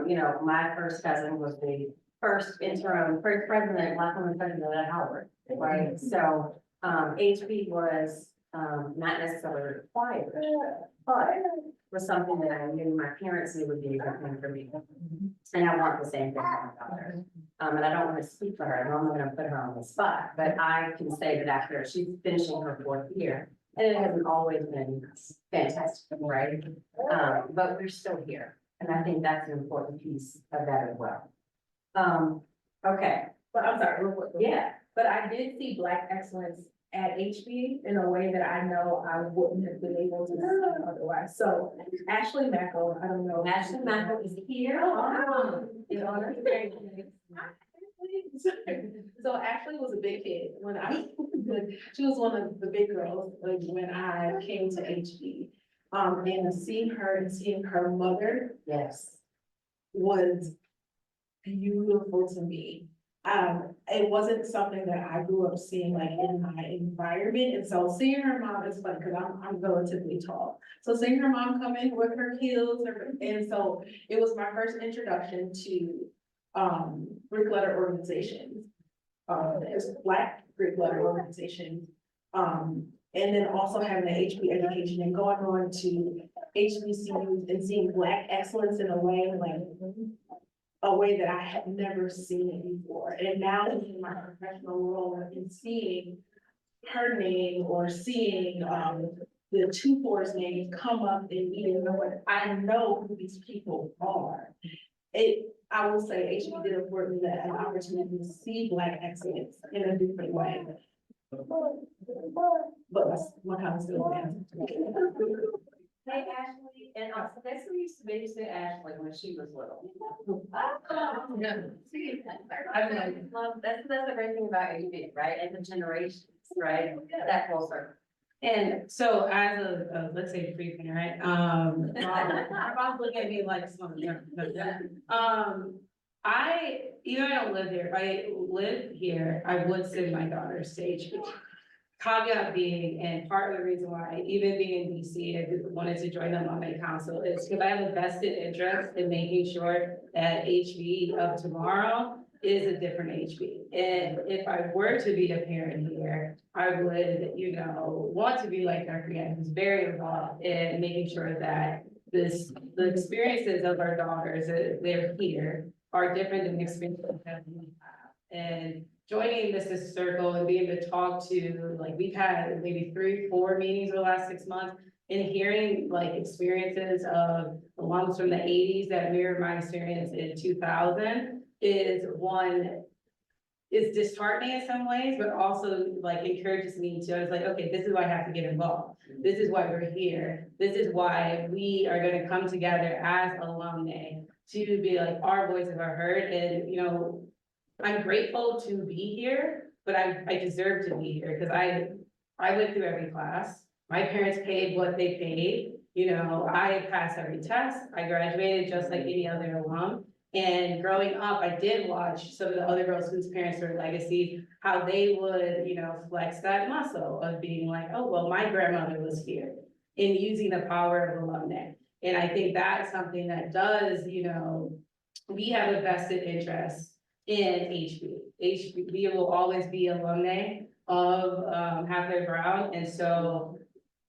you know, my first cousin was the first president, Black woman president at Howard, right? So, HB was, not necessarily required, but was something that I knew my parents knew would be a good thing for me. And I want the same thing for my daughter. And I don't want to speak for her, I'm not going to put her on the spot, but I can say that after she's finishing her 4th year, and it hasn't always been fantastic, right? But we're still here. And I think that's an important piece of that as well. Okay. But I'm sorry, real quick. Yeah. But I did see Black excellence at HB in a way that I know I wouldn't have been able to see otherwise. So Ashley Mackel, I don't know. Ashley Mackel is here. You know, that's very So Ashley was a big kid when she was one of the big girls when I came to HB. And seeing her and seeing her mother. Yes. Was beautiful to me. It wasn't something that I grew up seeing like in my environment. And so seeing her mom is fun because I'm relatively tall. So seeing her mom come in with her heels, and so it was my first introduction to Greek letter organizations. There's Black Greek letter organizations. And then also having the HB education and going on to HBCUs and seeing Black excellence in a way that I had never seen it before. And now in my professional role and seeing her name or seeing the 2-4's name come up in meetings, I know who these people are. I will say HB did afford me an opportunity to see Black excellence in a different way. But my house is down. Hey, Ashley, and also, that's who used to babysit Ashley when she was little. That's the great thing about HB, right, and the generations, right, that full circle. And so as a, let's say pre-parent, my mom's looking at me like, even though I don't live here, if I lived here, I would send my daughter to HB. Caveat being, and part of the reason why, even being in DC, I wanted to join the Alumni Council is because I have a vested interest in making sure that HB of tomorrow is a different HB. And if I were to be a parent here, I would, want to be like Dr. Yan, who's very involved in making sure that the experiences of our daughters, they're here, are different than the experiences that we have. And joining this circle and being able to talk to, like, we've had maybe 3-4 meetings over the last 6 months, and hearing like experiences of the ones from the 80s that mirror my experience in 2000 is disheartening in some ways, but also like encourages me to, I was like, okay, this is why I have to get involved. This is why we're here. This is why we are gonna come together as alumni to be like, our voices are heard. And, I'm grateful to be here, but I deserve to be here because I went through every class. My parents paid what they paid. I passed every test. I graduated just like any other alum. And growing up, I did watch some of the other girls whose parents are legacy, how they would, flex that muscle of being like, oh, well, my grandmother was here, in using the power of alumni. And I think that's something that does, we have a vested interest in HB. HB will always be alumni of Hathaway Brown. And so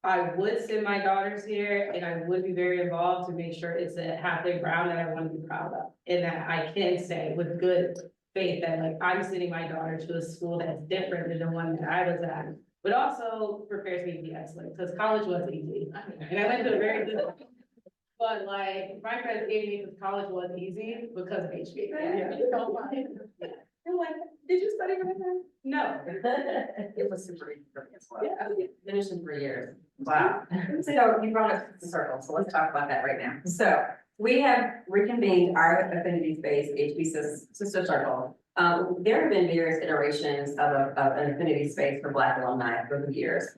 I would send my daughters here and I would be very involved to make sure it's a Hathaway Brown that I want to be proud of. And that I can say with good faith that like I'm sending my daughter to a school that's different than the one that I was at, but also prepares me to be excellent because college was easy. And I went to a very good. But like, my friends gave me because college was easy because of HB. I'm like, did you study for that? No. It was super easy for me as well. Yeah. Finished in 3 years. Wow. So you brought us the circle, so let's talk about that right now. So we have reconvened our affinity space, HB Sister Circle. There have been various iterations of an affinity space for Black alumni over the years.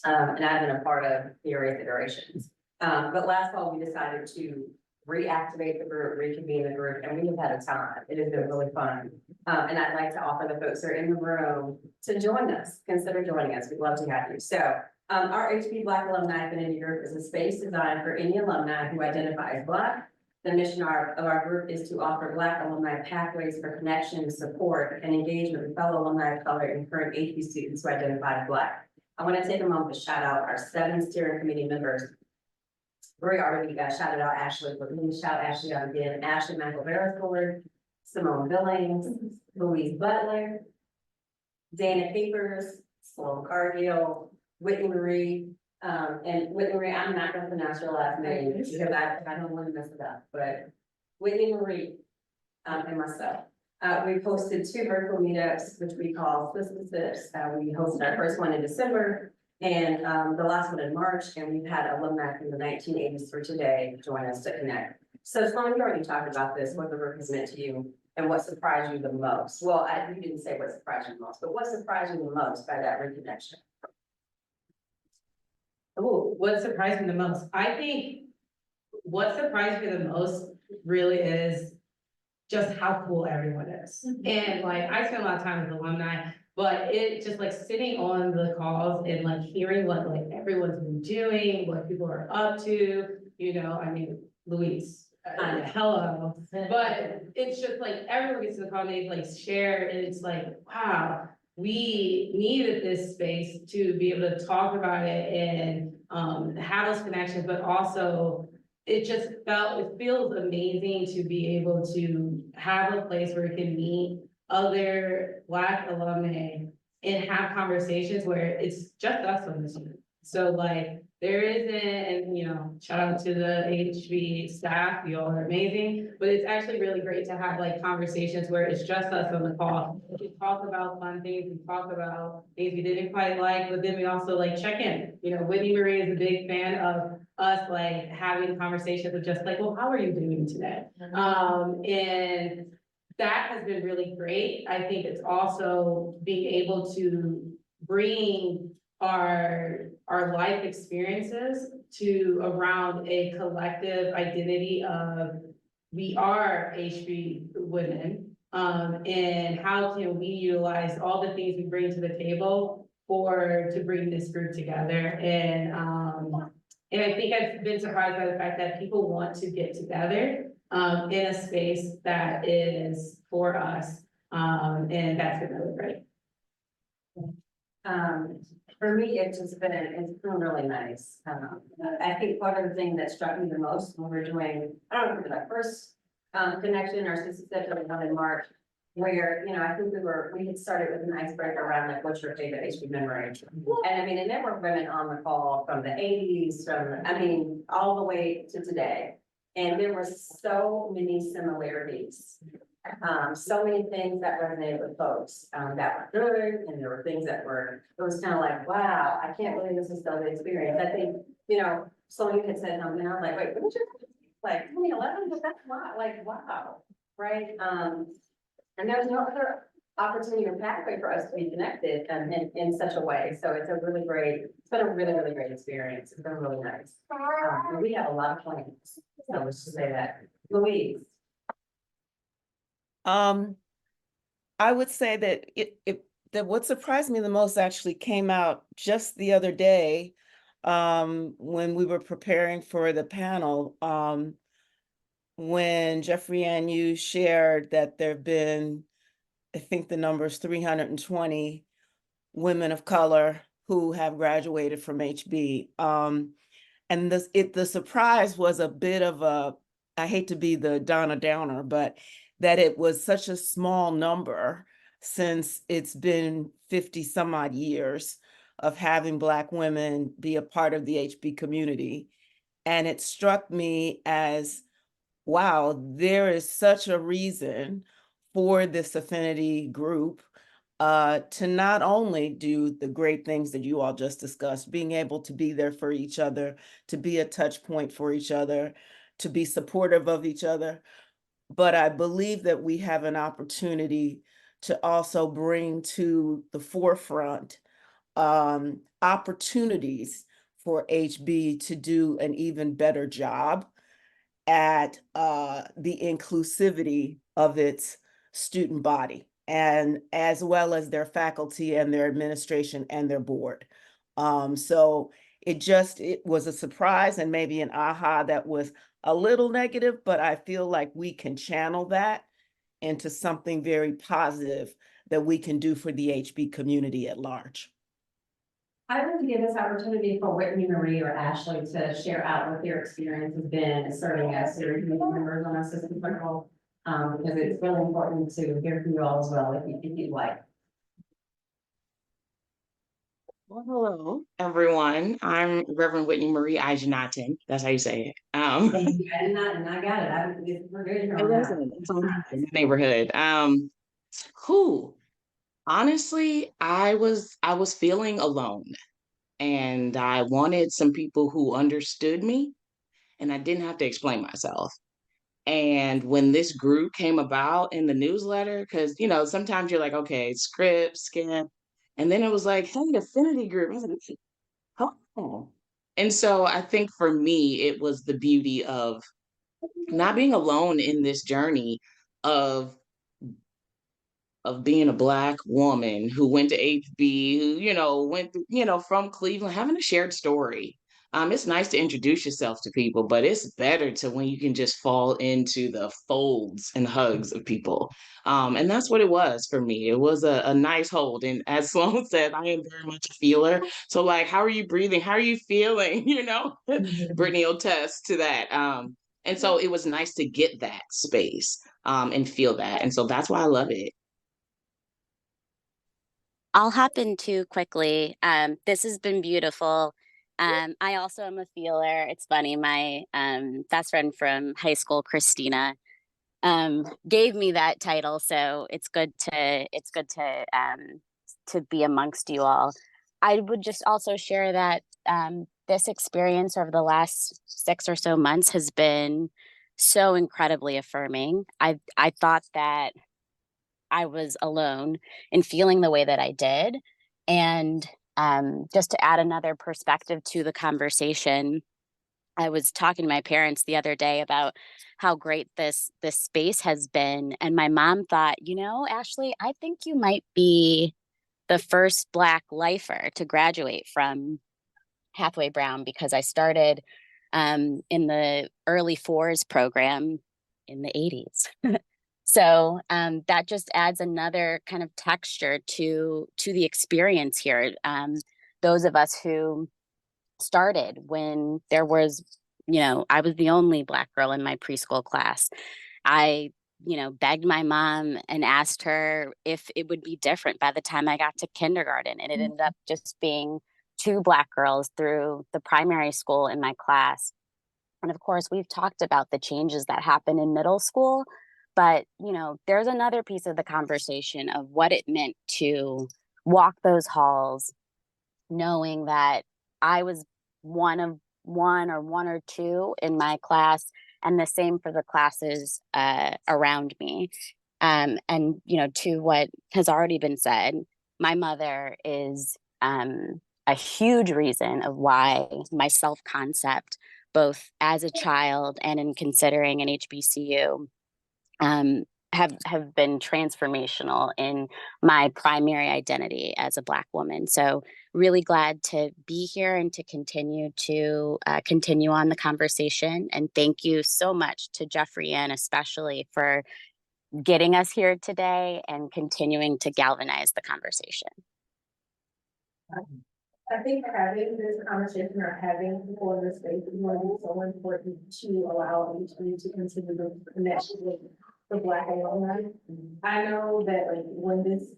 And I've been a part of various iterations. But last fall, we decided to reactivate the group, reconvene the group, and we have had a time. It has been really fun. And I'd like to offer the folks who are in the room to join us, consider joining us. We'd love to have you. So our HB Black Alumni Affinity Group is a space designed for any alumni who identify as Black. The mission of our group is to offer Black alumni pathways for connection, support, and engagement with fellow alumni of color and current HB students who identify as Black. I want to take a moment to shout out our 7 steering committee members. We already shouted out Ashley, but let me shout Ashley out again. Ashley McElvera, Simone Billings, Louise Butler, Dana Capers, Sloan Cargill, Whitney Marie, and Whitney Marie, I'm not gonna pronounce your last name because I don't want to mess it up, but Whitney Marie, and myself. We posted 2 virtual meetups, which we call Sista. We hosted our first one in December and the last one in March, and we've had alumni from the 1980s through today join us to connect. So Sloan, you already talked about this, what the group has meant to you and what surprised you the most. Well, you didn't say what surprised you the most, but what surprised you the most by that reconnection? Oh, what surprised me the most? I think what surprised me the most really is just how cool everyone is. And like, I spend a lot of time with alumni, but it just like sitting on the calls and like hearing what like everyone's been doing, what people are up to, I mean, Louise, hello. But it's just like everyone gets to the call and they like share and it's like, wow, we needed this space to be able to talk about it and have those connections, but also it feels amazing to be able to have a place where we can meet other Black alumni and have conversations where it's just us on this unit. So like, there isn't, and you know, shout out to the HB staff, you all are amazing. But it's actually really great to have like conversations where it's just us on the call. We can talk about fun things, we talk about things we didn't quite like, but then we also like check in. You know, Whitney Marie is a big fan of us like having conversations of just like, well, how are you doing today? And that has been really great. I think it's also being able to bring our life experiences to around a collective identity of we are HB women. And how can we utilize all the things we bring to the table to bring this group together? And I think I've been surprised by the fact that people want to get together in a space that is for us. And that's been really great. For me, it's been really nice. I think one of the things that struck me the most when we were doing, I don't remember that first connection or Sister one in March, where, you know, I think we had started with an icebreaker around like, what's your favorite HB memory? And I mean, and there were women on the call from the 80s, all the way to today. And there were so many similarities. So many things that resonated with folks, that were good, and there were things that it was kind of like, wow, I can't believe this is still the experience. I think, you know, Sonia had said something, I was like, wait, what did you, like, 2011, but that's wow, like, wow, right? And there's no other opportunity or pathway for us to be connected in such a way. So it's been a really, really great experience. It's been really nice. And we have a lot of plans, so let's just say that. Louise. I would say that that what surprised me the most actually came out just the other day, when we were preparing for the panel, when Jeffrey and you shared that there have been, I think the number is 320 women of color who have graduated from HB. And the surprise was a bit of I hate to be the Donna Downer, but that it was such a small number since it's been 50 some odd years of having Black women be a part of the HB community. And it struck me as, wow, there is such a reason for this affinity group to not only do the great things that you all just discussed, being able to be there for each other, to be a touch point for each other, to be supportive of each other, but I believe that we have an opportunity to also bring to the forefront opportunities for HB to do an even better job at the inclusivity of its student body, and as well as their faculty and their administration and their board. So it was a surprise and maybe an aha that was a little negative, but I feel like we can channel that into something very positive that we can do for the HB community at large. I would like to give this opportunity for Whitney Marie or Ashley to share out what their experience has been serving as series members on our system circle, because it's really important to hear from you all as well, if you'd like. Well, hello, everyone. I'm Reverend Whitney Marie Ajanatan. That's how you say it. I did not, and I got it. We're good here on that. It's on the neighborhood. Who? Honestly, I was feeling alone, and I wanted some people who understood me, and I didn't have to explain myself. And when this group came about in the newsletter, because sometimes you're like, okay, script, skip, and then it was like, hey, affinity group. I was like, oh. And so I think for me, it was the beauty of not being alone in this journey of being a Black woman who went to HB, who, went, from Cleveland, having a shared story. It's nice to introduce yourself to people, but it's better to when you can just fall into the folds and hugs of people. And that's what it was for me. It was a nice hold. And as Sloan said, I am very much a feeler. So like, how are you breathing? How are you feeling? Brittany will test to that. And so it was nice to get that space and feel that. And so that's why I love it. I'll hop in too quickly. This has been beautiful. I also am a feeler. It's funny, my best friend from high school, Christina, gave me that title, so it's good to be amongst you all. I would just also share that this experience over the last 6 or so months has been so incredibly affirming. I thought that I was alone in feeling the way that I did. And just to add another perspective to the conversation, I was talking to my parents the other day about how great this space has been. And my mom thought, Ashley, I think you might be the first Black lifer to graduate from Hathaway Brown because I started in the early fours program in the 80s. So that just adds another kind of texture to the experience here. Those of us who started when there was, I was the only Black girl in my preschool class. I, begged my mom and asked her if it would be different by the time I got to kindergarten. And it ended up just being 2 Black girls through the primary school in my class. And of course, we've talked about the changes that happen in middle school, but there's another piece of the conversation of what it meant to walk those halls, knowing that I was one or two in my class, and the same for the classes around me. And to what has already been said, my mother is a huge reason of why my self-concept, both as a child and in considering an HBCU, have been transformational in my primary identity as a Black woman. So really glad to be here and to continue on the conversation. And thank you so much to Jeffrey Ann, especially for getting us here today and continuing to galvanize the conversation. I think having this conversation or having people in this space is going to be so important to allow each of you to continue to connect with the Black alumni. I know that like when this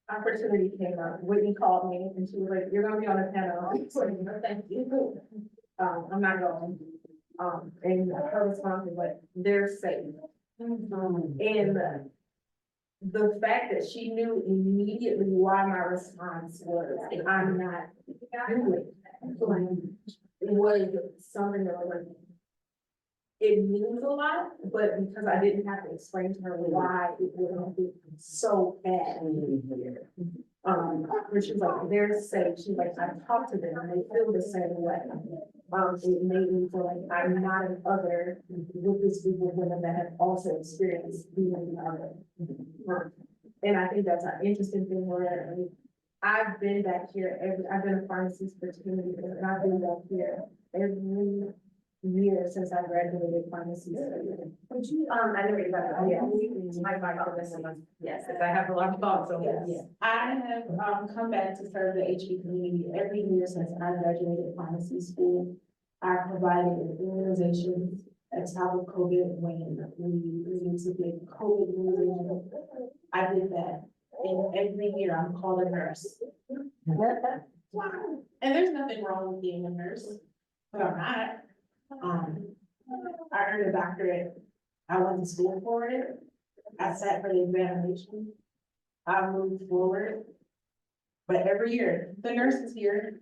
opportunity came up, Whitney called me and she was like, "You're gonna be on the panel." I was like, "No, thank you. I'm not going." And her response was like, "They're safe." And the fact that she knew immediately why my response was, "I'm not doing it." Like, it was something that was like, it means a lot, but because I didn't have to explain to her why it wouldn't be so bad. Which is like, they're safe. She's like, I've talked to them and they feel the same way. It made me feel like I'm not an other with this group of women that have also experienced being an other. And I think that's an interesting thing where I've been back here, I've been a pharmacist for 2 years, and I've been back here every year since I graduated pharmacy. Would you, I never got that. Yeah. Yes, I have a lot of thoughts on this. Yes. I have come back to serve the HB community every year since I graduated pharmacy school. I provided immunizations at top of COVID when we used to get COVID immunization. I did that. And every year I'm called a nurse. And there's nothing wrong with being a nurse, but I'm not. I earned a doctorate. I went to school for it. I sat for the examination. I moved forward. But every year, the nurse is here.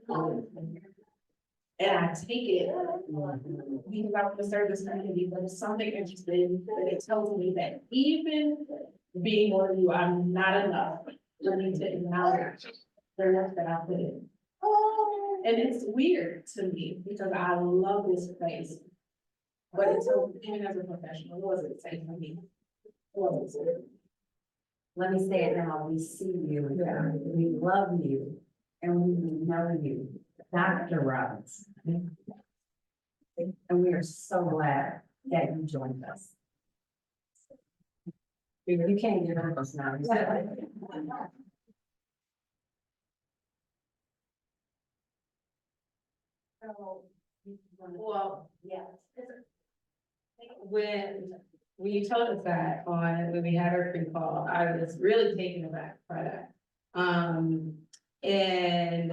And I take it because I want to serve this community, but it's something interesting that it tells me that even being one of you, I'm not enough for me to acknowledge the work that I put in. And it's weird to me because I love this place. But it's so, even as a professional, it wasn't safe for me. Let me say it now, we see you, we love you, and we know you, Dr. Roberts. And we are so glad that you joined us. You can't get rid of us now. Well, yes. When you told us that when we had our pre-call, I was really taken aback by that. And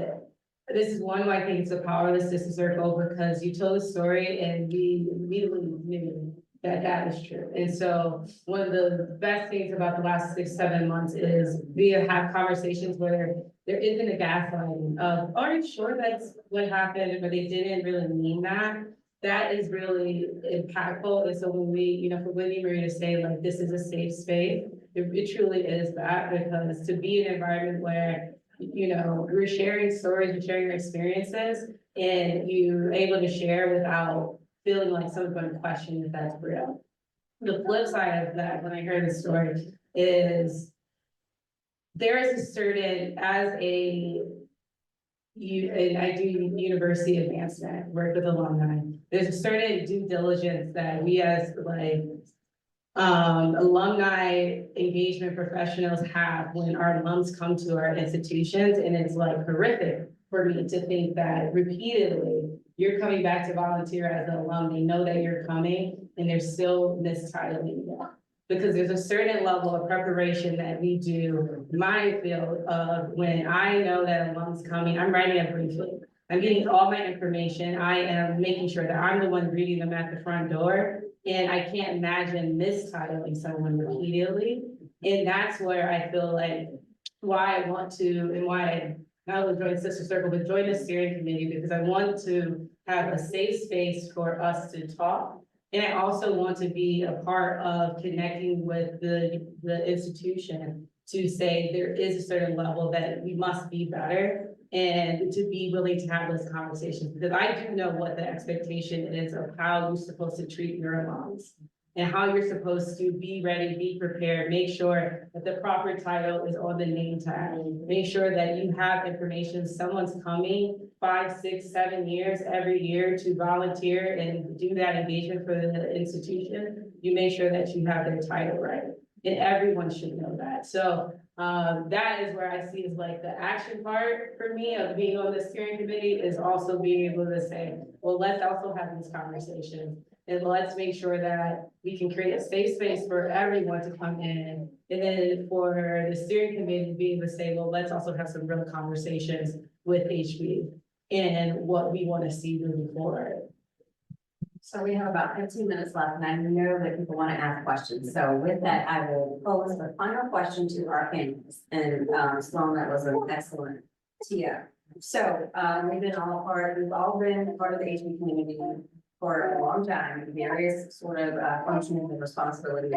this is one why I think it's the power of the Sister Circle, because you told the story and we immediately knew that that was true. And so one of the best things about the last 6-7 months is we have conversations where there isn't a gaslighting of, are you sure that's what happened, but they didn't really mean that. That is really impactful. And so when we, you know, for Whitney Marie to say like, this is a safe space, it truly is that, because to be in an environment where, you know, we're sharing stories, we're sharing your experiences, and you're able to share without feeling like someone's going to question if that's real. The flip side of that, when I heard the story, is there is a certain, and I do university advancement, work with alumni, there's a certain due diligence that we as like alumni engagement professionals have when our alums come to our institutions, and it's like horrific for me to think that repeatedly you're coming back to volunteer as an alum, they know that you're coming, and they're still mistitling you. Because there's a certain level of preparation that we do in my field of when I know that alum's coming, I'm writing a briefing. I'm getting all my information. I am making sure that I'm the one greeting them at the front door. And I can't imagine mistitling someone repeatedly. And that's where I feel like why I want to, and why I not only join Sister Circle, but join the steering committee, because I want to have a safe space for us to talk. And I also want to be a part of connecting with the institution to say there is a certain level that we must be better, and to be willing to have those conversations, because I do know what the expectation is of how you're supposed to treat your alums and how you're supposed to be ready, be prepared, make sure that the proper title is on the name tag, make sure that you have information, someone's coming 5, 6, 7 years every year to volunteer and do that engagement for the institution. You make sure that you have their title right, and everyone should know that. So that is where I see is like the action part for me of being on the steering committee, is also being able to say, well, let's also have these conversations. And let's make sure that we can create a safe space for everyone to come in. And then for the steering committee to be able to say, well, let's also have some real conversations with HB and what we want to see moving forward. So we have about 15 minutes left, and I know that people want to ask questions. So with that, I will pose the final question to our panelists. And Sloan, that was an excellent Tia. So we've all been part of the HB community for a long time, various sort of functions and responsibilities.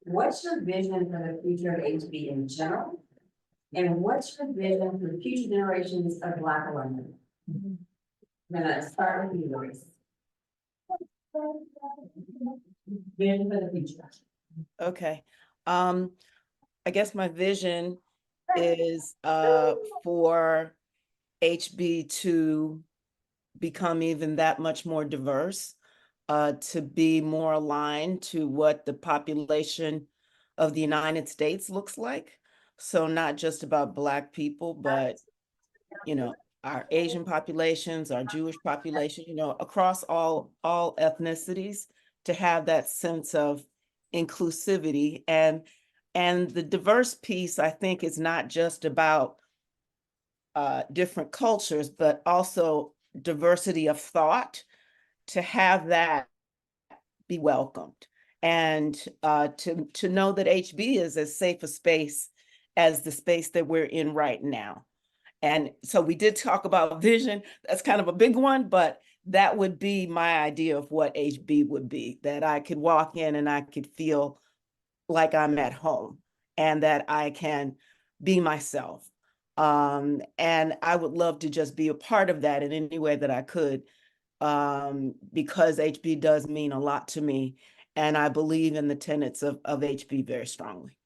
What's your vision for the future of HB in general? And what's your vision for future generations of Black alumni? I'm gonna start with you, Lori's. Vision for the future. Okay. I guess my vision is for HB to become even that much more diverse, to be more aligned to what the population of the United States looks like. So not just about Black people, but, you know, our Asian populations, our Jewish population, you know, across all ethnicities, to have that sense of inclusivity. And the diverse piece, I think, is not just about different cultures, but also diversity of thought, to have that be welcomed, and to know that HB is as safe a space as the space that we're in right now. And so we did talk about vision. That's kind of a big one, but that would be my idea of what HB would be, that I could walk in and I could feel like I'm at home and that I can be myself. And I would love to just be a part of that in any way that I could, because HB does mean a lot to me. And I believe in the tenets of HB very strongly.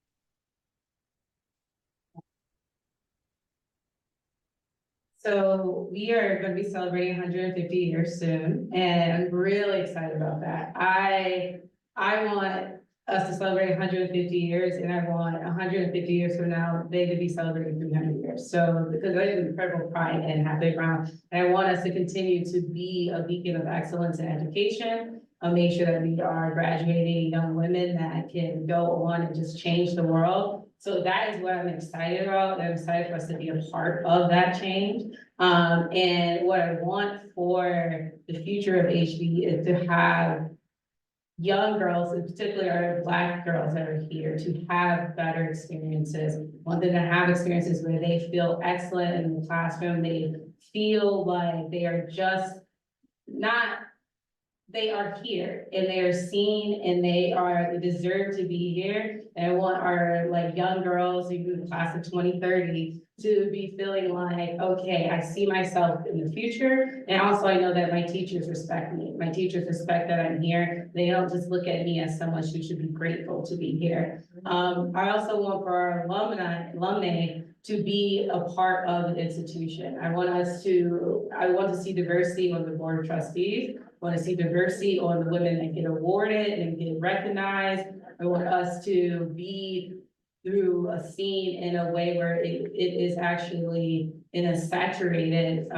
So we are going to be celebrating 150 years soon, and I'm really excited about that. I want us to celebrate 150 years, and I want 150 years from now, they to be celebrating 300 years. So because I have incredible pride in Hathaway Brown, and I want us to continue to be a beacon of excellence in education. Make sure that we are graduating young women that can go on and just change the world. So that is what I'm excited about. I'm excited for us to be a part of that change. And what I want for the future of HB is to have young girls, and particularly our Black girls that are here, to have better experiences. I want them to have experiences where they feel excellent in the classroom. They feel like they are just not, they are here and they are seen and they deserve to be here. And I want our like young girls who do the class of 2030 to be feeling like, okay, I see myself in the future. And also I know that my teachers respect me. My teachers respect that I'm here. They don't just look at me as someone who should be grateful to be here. I also want for our alumnae to be a part of the institution. I want to see diversity on the board of trustees. I want to see diversity on the women that get awarded and get recognized. I want us to be through a scene in a way where it is actually in a saturated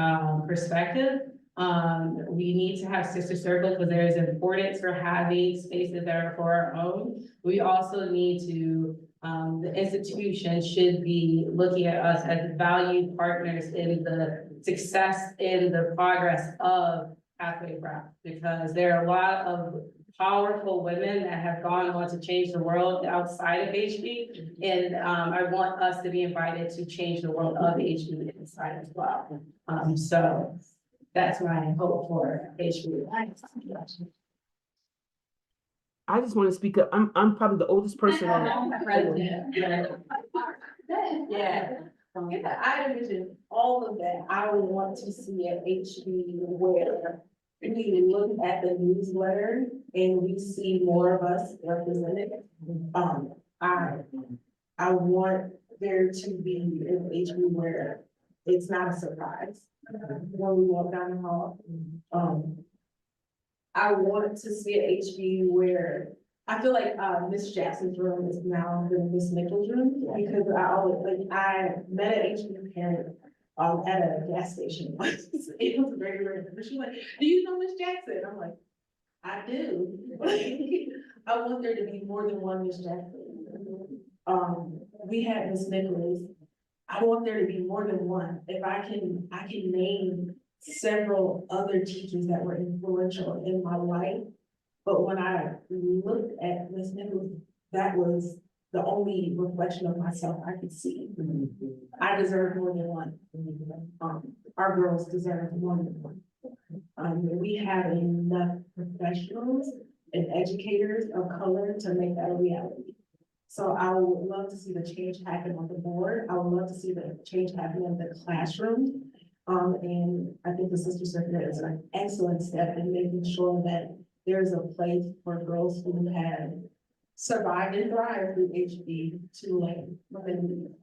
perspective. We need to have sister circles because there is importance for having spaces that are for our own. We also need to, the institution should be looking at us as valued partners in the success, in the progress of Hathaway Brown, because there are a lot of powerful women that have gone on to change the world outside of HB. And I want us to be invited to change the world of HB inside as well. So that's my hope for HB. I just want to speak up. I'm probably the oldest person on Yeah. Yeah, I envision all of that. I would want to see at HB where we look at the newsletter and we see more of us represented. I want there to be an HB where it's not a surprise when we walk down the hall. I want to see an HB where I feel like Miss Jackson's room is now the Miss Nichols' room, because I met an HB parent at a gas station once. It was very rare. She was like, "Do you know Miss Jackson?" I'm like, "I do." I want there to be more than one Miss Jackson. We had Miss Nichols. I want there to be more than one. If I can name several other teachers that were influential in my life. But when I looked at Miss Nichols, that was the only reflection of myself I could see. I deserve more than one. Our girls deserve more than one. We have enough professionals and educators of color to make that a reality. So I would love to see the change happen on the board. I would love to see the change happen in the classroom. And I think the Sister Circuit is an excellent step in making sure that there's a place for girls who have survived and thrived through HB to women.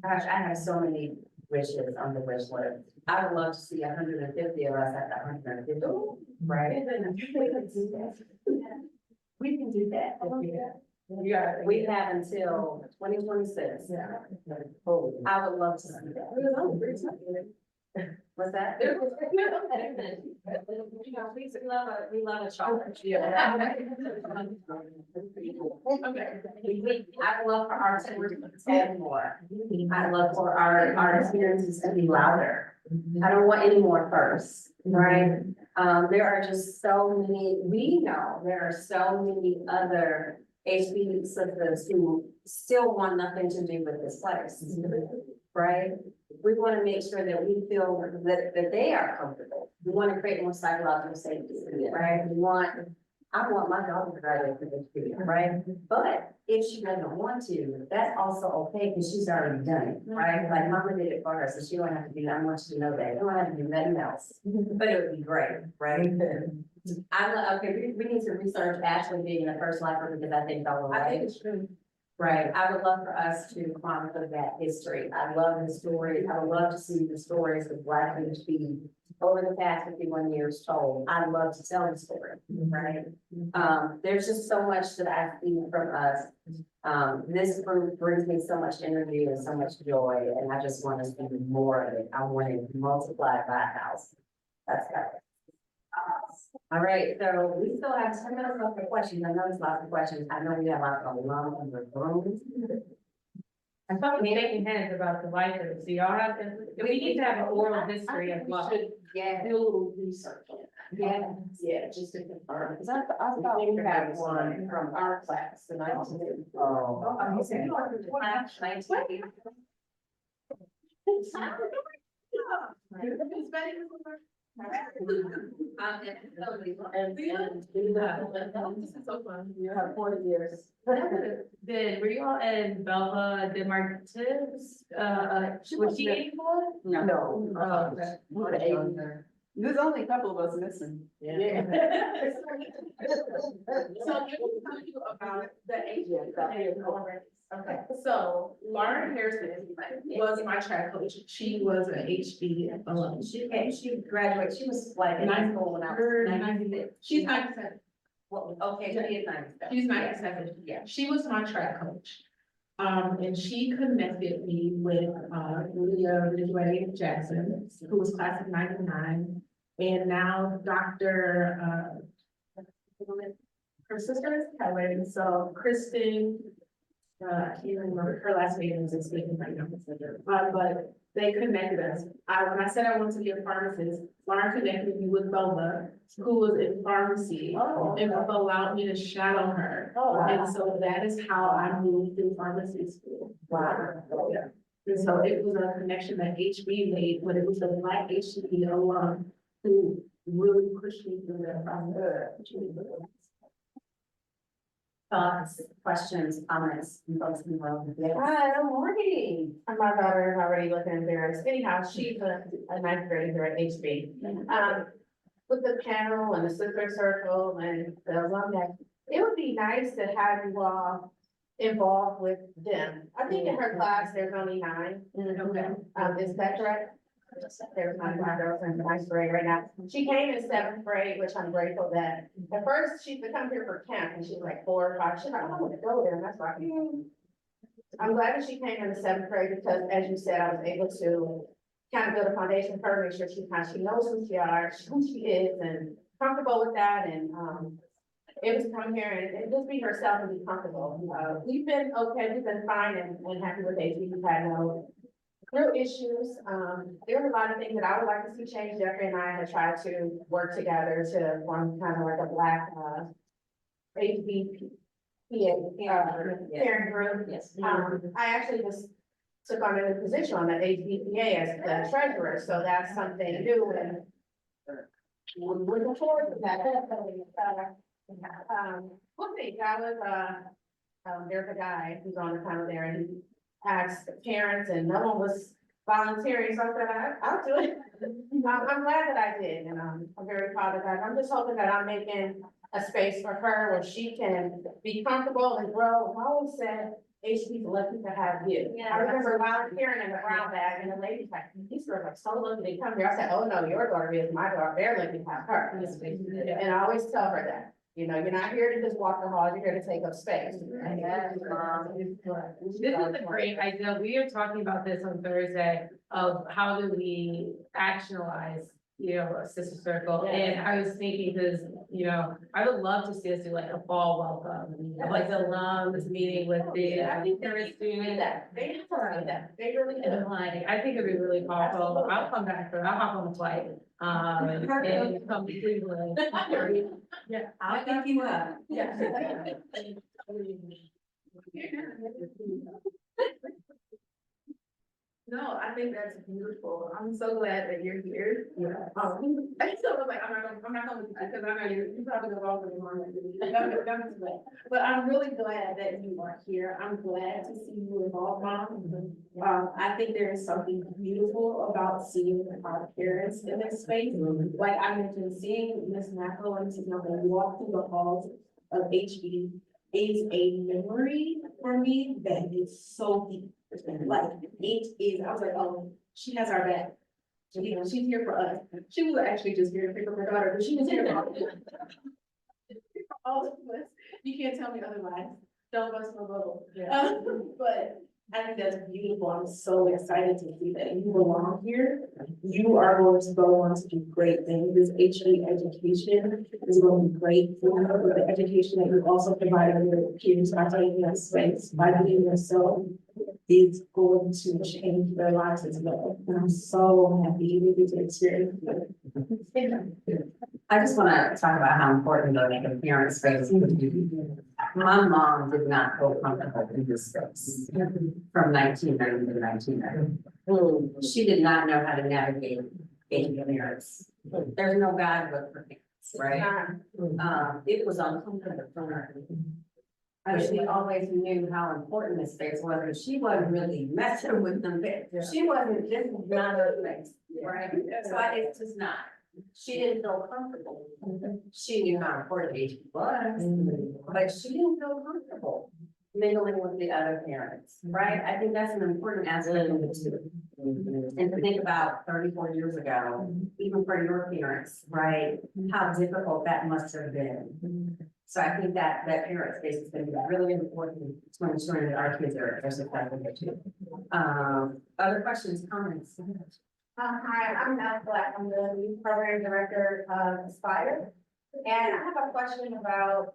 Gosh, I have so many wishes on the wish list. I would love to see 150 of us at the 150, right? We can do that. Yeah, we have until 2026. Yeah. I would love to see that. What's that? We love a challenge. Yeah. I'd love for our tours to expand more. I'd love for our experiences to be louder. I don't want any more firsts, right? There are just so many, we know there are so many other HB sisters who still want nothing to do with this place, right? We want to make sure that we feel that they are comfortable. We want to create more psychological safety, right? I want my daughter to graduate from HB, right? But if she doesn't want to, that's also okay because she's already done it, right? Like mama did it for her, so she don't have to do that. I want you to know that. You don't have to do nothing else, but it would be great, right? We need to research Ashley being in the first lifer because I think that will. I think it's true. Right, I would love for us to chronicle that history. I love the stories. I would love to see the stories of Black HB over the past 51 years told. I'd love to tell the story, right? There's just so much that I've seen from us. This group brings me so much energy and so much joy, and I just want to see more of it. I want it multiplied by 1,000. That's got it. All right, so we still have 10 minutes left for questions. I know there's lots of questions. I know we have a lot of the room. I thought we were shaking hands about the library, so y'all have, we need to have an oral history as well. Yeah, do a little research on it. Yeah, just to confirm, because I thought we had one from our class, and I also didn't. Oh. Okay. This is so fun. You have 40 years. Were you all in Belva DeMartis? Was she 84? No. Oh, okay. There's only a couple of us missing. Yeah. So let me tell you about the age. Okay, so Lauren Harrison was my track coach. She was an HB alum. She graduated, she was like in high school when I was 96. She's 97. Well, okay, she is 97. She's 97. Yeah. She was my track coach. And she connected me with, Leah Ridgway Jackson, who was class of 99. And now Dr. Her sister is Helen, so Kristen, I can't remember, her last name is escaping right now. But they connected us. When I said I wanted to be a pharmacist, Lauren connected me with Belva, who was in pharmacy, and allowed me to shadow her. And so that is how I moved through pharmacy school. Wow. Yeah. And so it was a connection that HB made, but it was the Black HB alum who really pushed me through that process. Thoughts, questions, comments, from folks in the room? Yes. Hi, good morning. My daughter is already looking embarrassed. Anyhow, she's a ninth grader here at HB. With the panel and the sister circle and the alumni, it would be nice to have you all involved with them. I think in her class, there's only 9. Okay. Is that correct? There's my girls in ninth grade right now. She came in 7th grade, which I'm grateful that at first she'd come here for camp and she was like 4 or 5. She's like, I don't want to go there. And that's why I'm glad that she came in the 7th grade because as you said, I was able to kind of build a foundation for her, make sure she knows who she is and comfortable with that. And it was come here and just be herself and be comfortable. We've been okay, we've been fine and happy with HB. We've had no real issues. There's a lot of things that I would like to see change. Jeffrey and I have tried to work together to form kind of like a Black HB parent group. Yes. I actually just took on a new position on the HBPA as the treasurer, so that's something new and we're looking forward to that. One thing, there's a guy who's on the panel there and he asked parents and no one was volunteering, so I said, I'll do it. I'm glad that I did, and I'm very proud of that. I'm just hoping that I'm making a space for her where she can be comfortable and grow. I always said, HB's lucky to have you. Yeah. I remember volunteering in the brown bag and the lady's like, these girls are so lucky to come here. I said, oh no, your daughter is my daughter. They're lucky to have her. And I always tell her that. You know, you're not here to just walk the halls, you're here to take up space. This is a great idea. We are talking about this on Thursday of how do we actionalize, a sister circle. And I was thinking, because, I would love to see us do like a fall welcome, like the alums meeting with the, I think there is doing that. They have that. They really do. And like, I think it'd be really powerful. I'll come back for, I'll hop on the flight, and come to Cleveland. Yeah, I'll pick you up. Yeah. No, I think that's beautiful. I'm so glad that you're here. I still was like, I'm not gonna, because I know you probably go off with your mom. But I'm really glad that you are here. I'm glad to see you involved, Mom. I think there is something beautiful about seeing our parents in this space. Like I mentioned, seeing Miss Mackel and Mrs. Melvin walk through the halls of HB is a memory for me that is so deep. Like it is, I was like, oh, she has our back. She's here for us. She was actually just here to pick up her daughter, but she was here for all of us. You can't tell me otherwise. Don't bust my bubble. But I think that's beautiful. I'm so excited to see that you belong here. You are going to go on to do great things. This HB education is going to be great for you, with the education that you also provide your peers by taking that space, by being yourself, is going to change their lives as well. And I'm so happy you get to experience it. I just want to talk about how important the parent space is. My mom did not feel comfortable in this space from 1990 to 1990. She did not know how to navigate being parents. There's no guidebook for parents, right? It was uncomfortable for her. But she always knew how important this space was, and she wasn't really messing with them. She wasn't, this was not her place, right? So it's just not. She didn't feel comfortable. She knew how important HB was, but she didn't feel comfortable mingling with the other parents, right? I think that's an important aspect of it too. And to think about 34 years ago, even for your parents, right? How difficult that must have been. So I think that parent space is going to be really important to ensuring that our kids are successful too. Other questions, comments? Hi, I'm Matt Black. I'm the new program director of Aspire. And I have a question about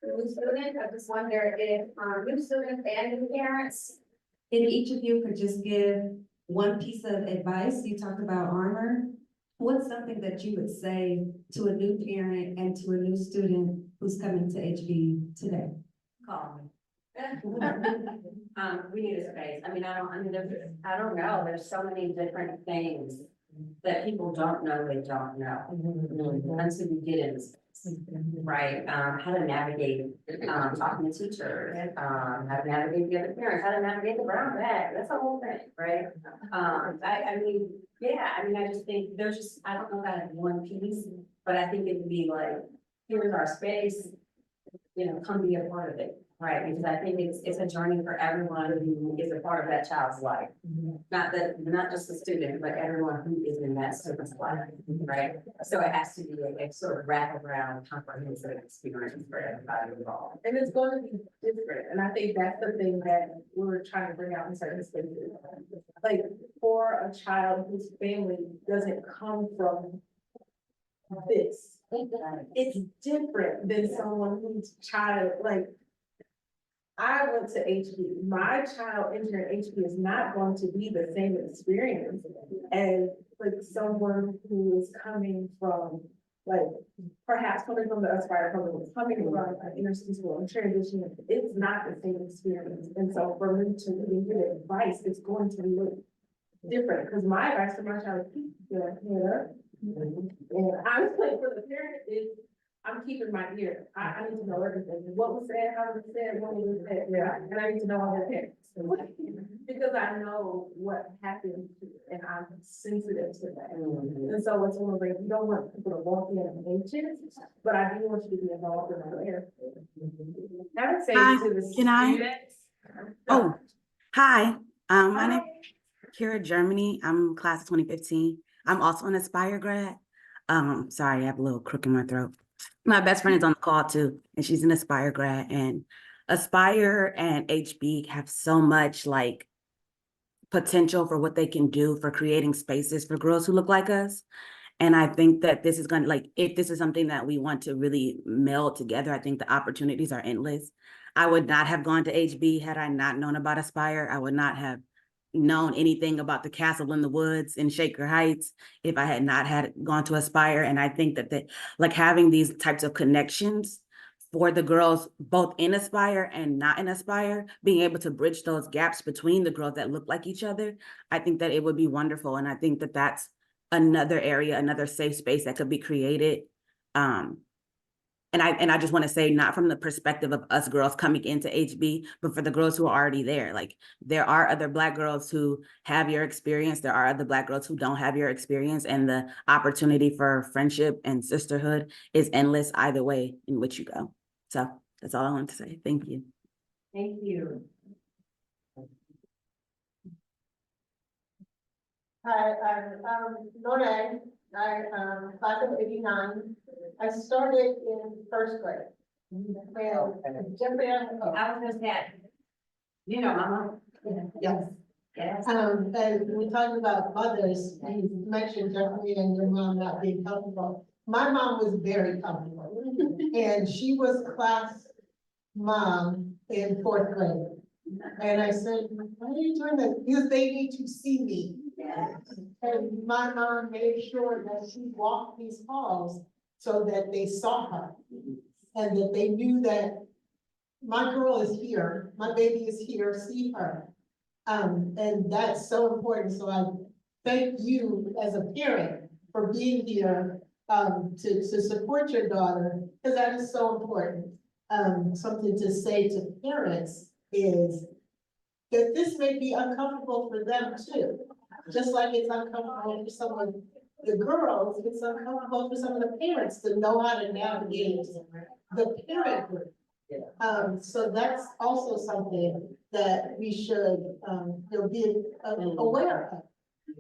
new students. I just wonder if new students and new parents. If each of you could just give one piece of advice, you talked about armor. What's something that you would say to a new parent and to a new student who's coming to HB today? Call me. We need a space. I don't know. There's so many different things that people don't know they don't know until you get in the space. Right, how to navigate, talking to teachers, how to navigate the other parents, how to navigate the brown bag, that's the whole thing, right? I just think I don't know that in one piece, but I think it would be like, here's our space, come be a part of it, right? Because I think it's a journey for everyone who is a part of that child's life. Not just the student, but everyone who is in that student's life, right? So it has to be a sort of wraparound, comprehensive experience for everybody involved. And it's going to be different, and I think that's the thing that we're trying to bring out in certain spaces. Like, for a child whose family doesn't come from this, it's different than someone whose child, like, I went to HB, my child entering HB is not going to be the same experience as like someone who is coming from, like, perhaps coming from the Aspire program, coming from an inner school and transition. It's not the same experience. And so for me to really give advice, it's going to look different, because my advice to my child is keep your head up. And I was like, for the parent is, I'm keeping my ear. I need to know everything. What was said, how was it said, what was said, and I need to know all their parents. Because I know what happened and I'm sensitive to that. And so it's one of those, you don't want people to walk in and anxious, but I do want you to be involved in that area. I would say to the students. Oh, hi. My name is Kira Germany. I'm class of 2015. I'm also an Aspire grad. Sorry, I have a little crook in my throat. My best friend is on the call too, and she's an Aspire grad. And Aspire and HB have so much like potential for what they can do for creating spaces for girls who look like us. And I think that this is going to, like, if this is something that we want to really meld together, I think the opportunities are endless. I would not have gone to HB had I not known about Aspire. I would not have known anything about the castle in the woods in Shaker Heights if I had not gone to Aspire. And I think that like having these types of connections for the girls, both in Aspire and not in Aspire, being able to bridge those gaps between the girls that look like each other, I think that it would be wonderful. And I think that that's another area, another safe space that could be created. And I just want to say, not from the perspective of us girls coming into HB, but for the girls who are already there. Like, there are other Black girls who have your experience. There are other Black girls who don't have your experience, and the opportunity for friendship and sisterhood is endless either way in which you go. So that's all I want to say. Thank you. Thank you. Hi, I'm Lorraine. Class of 89. I started in first grade. And Jeffrey, I was just that. You know, Mama. Yes. Yes. And we're talking about mothers, you mentioned Jeffrey and your mom not being comfortable. My mom was very comfortable, and she was class mom in 4th grade. And I said, why are you doing that? Because they need to see me. And my mom made sure that she walked these halls so that they saw her. And that they knew that my girl is here, my baby is here, see her. And that's so important. So I thank you as a parent for being here, to support your daughter, because that is so important. Something to say to parents is that this may be uncomfortable for them too. Just like it's uncomfortable for some of the girls, it's uncomfortable for some of the parents to know how to navigate the parent group. So that's also something that we should, be aware of.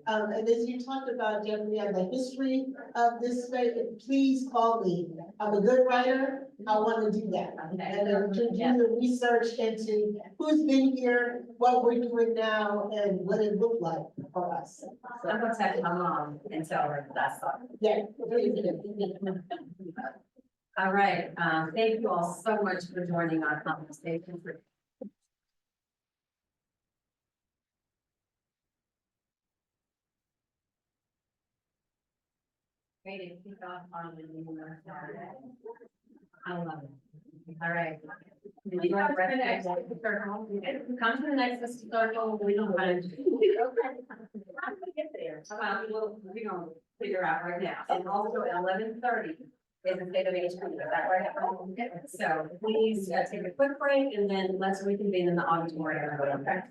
And as you talked about, Jeffrey, and the history of this space, please call me. I'm a good writer. I want to do that. And to do the research into who's been here, what we're doing now, and what it looked like for us. So I'm gonna text my mom and tell her that's all. Yeah. All right, thank you all so much for joining our conversation. Ready to kick off on the new Saturday. I love it. All right. Come to the next circle. We don't want to. Get there. We're gonna figure out right now. And also at 11:30 is the state of Is that right? So please take a quick break and then let's reconvene in the auditorium. Okay.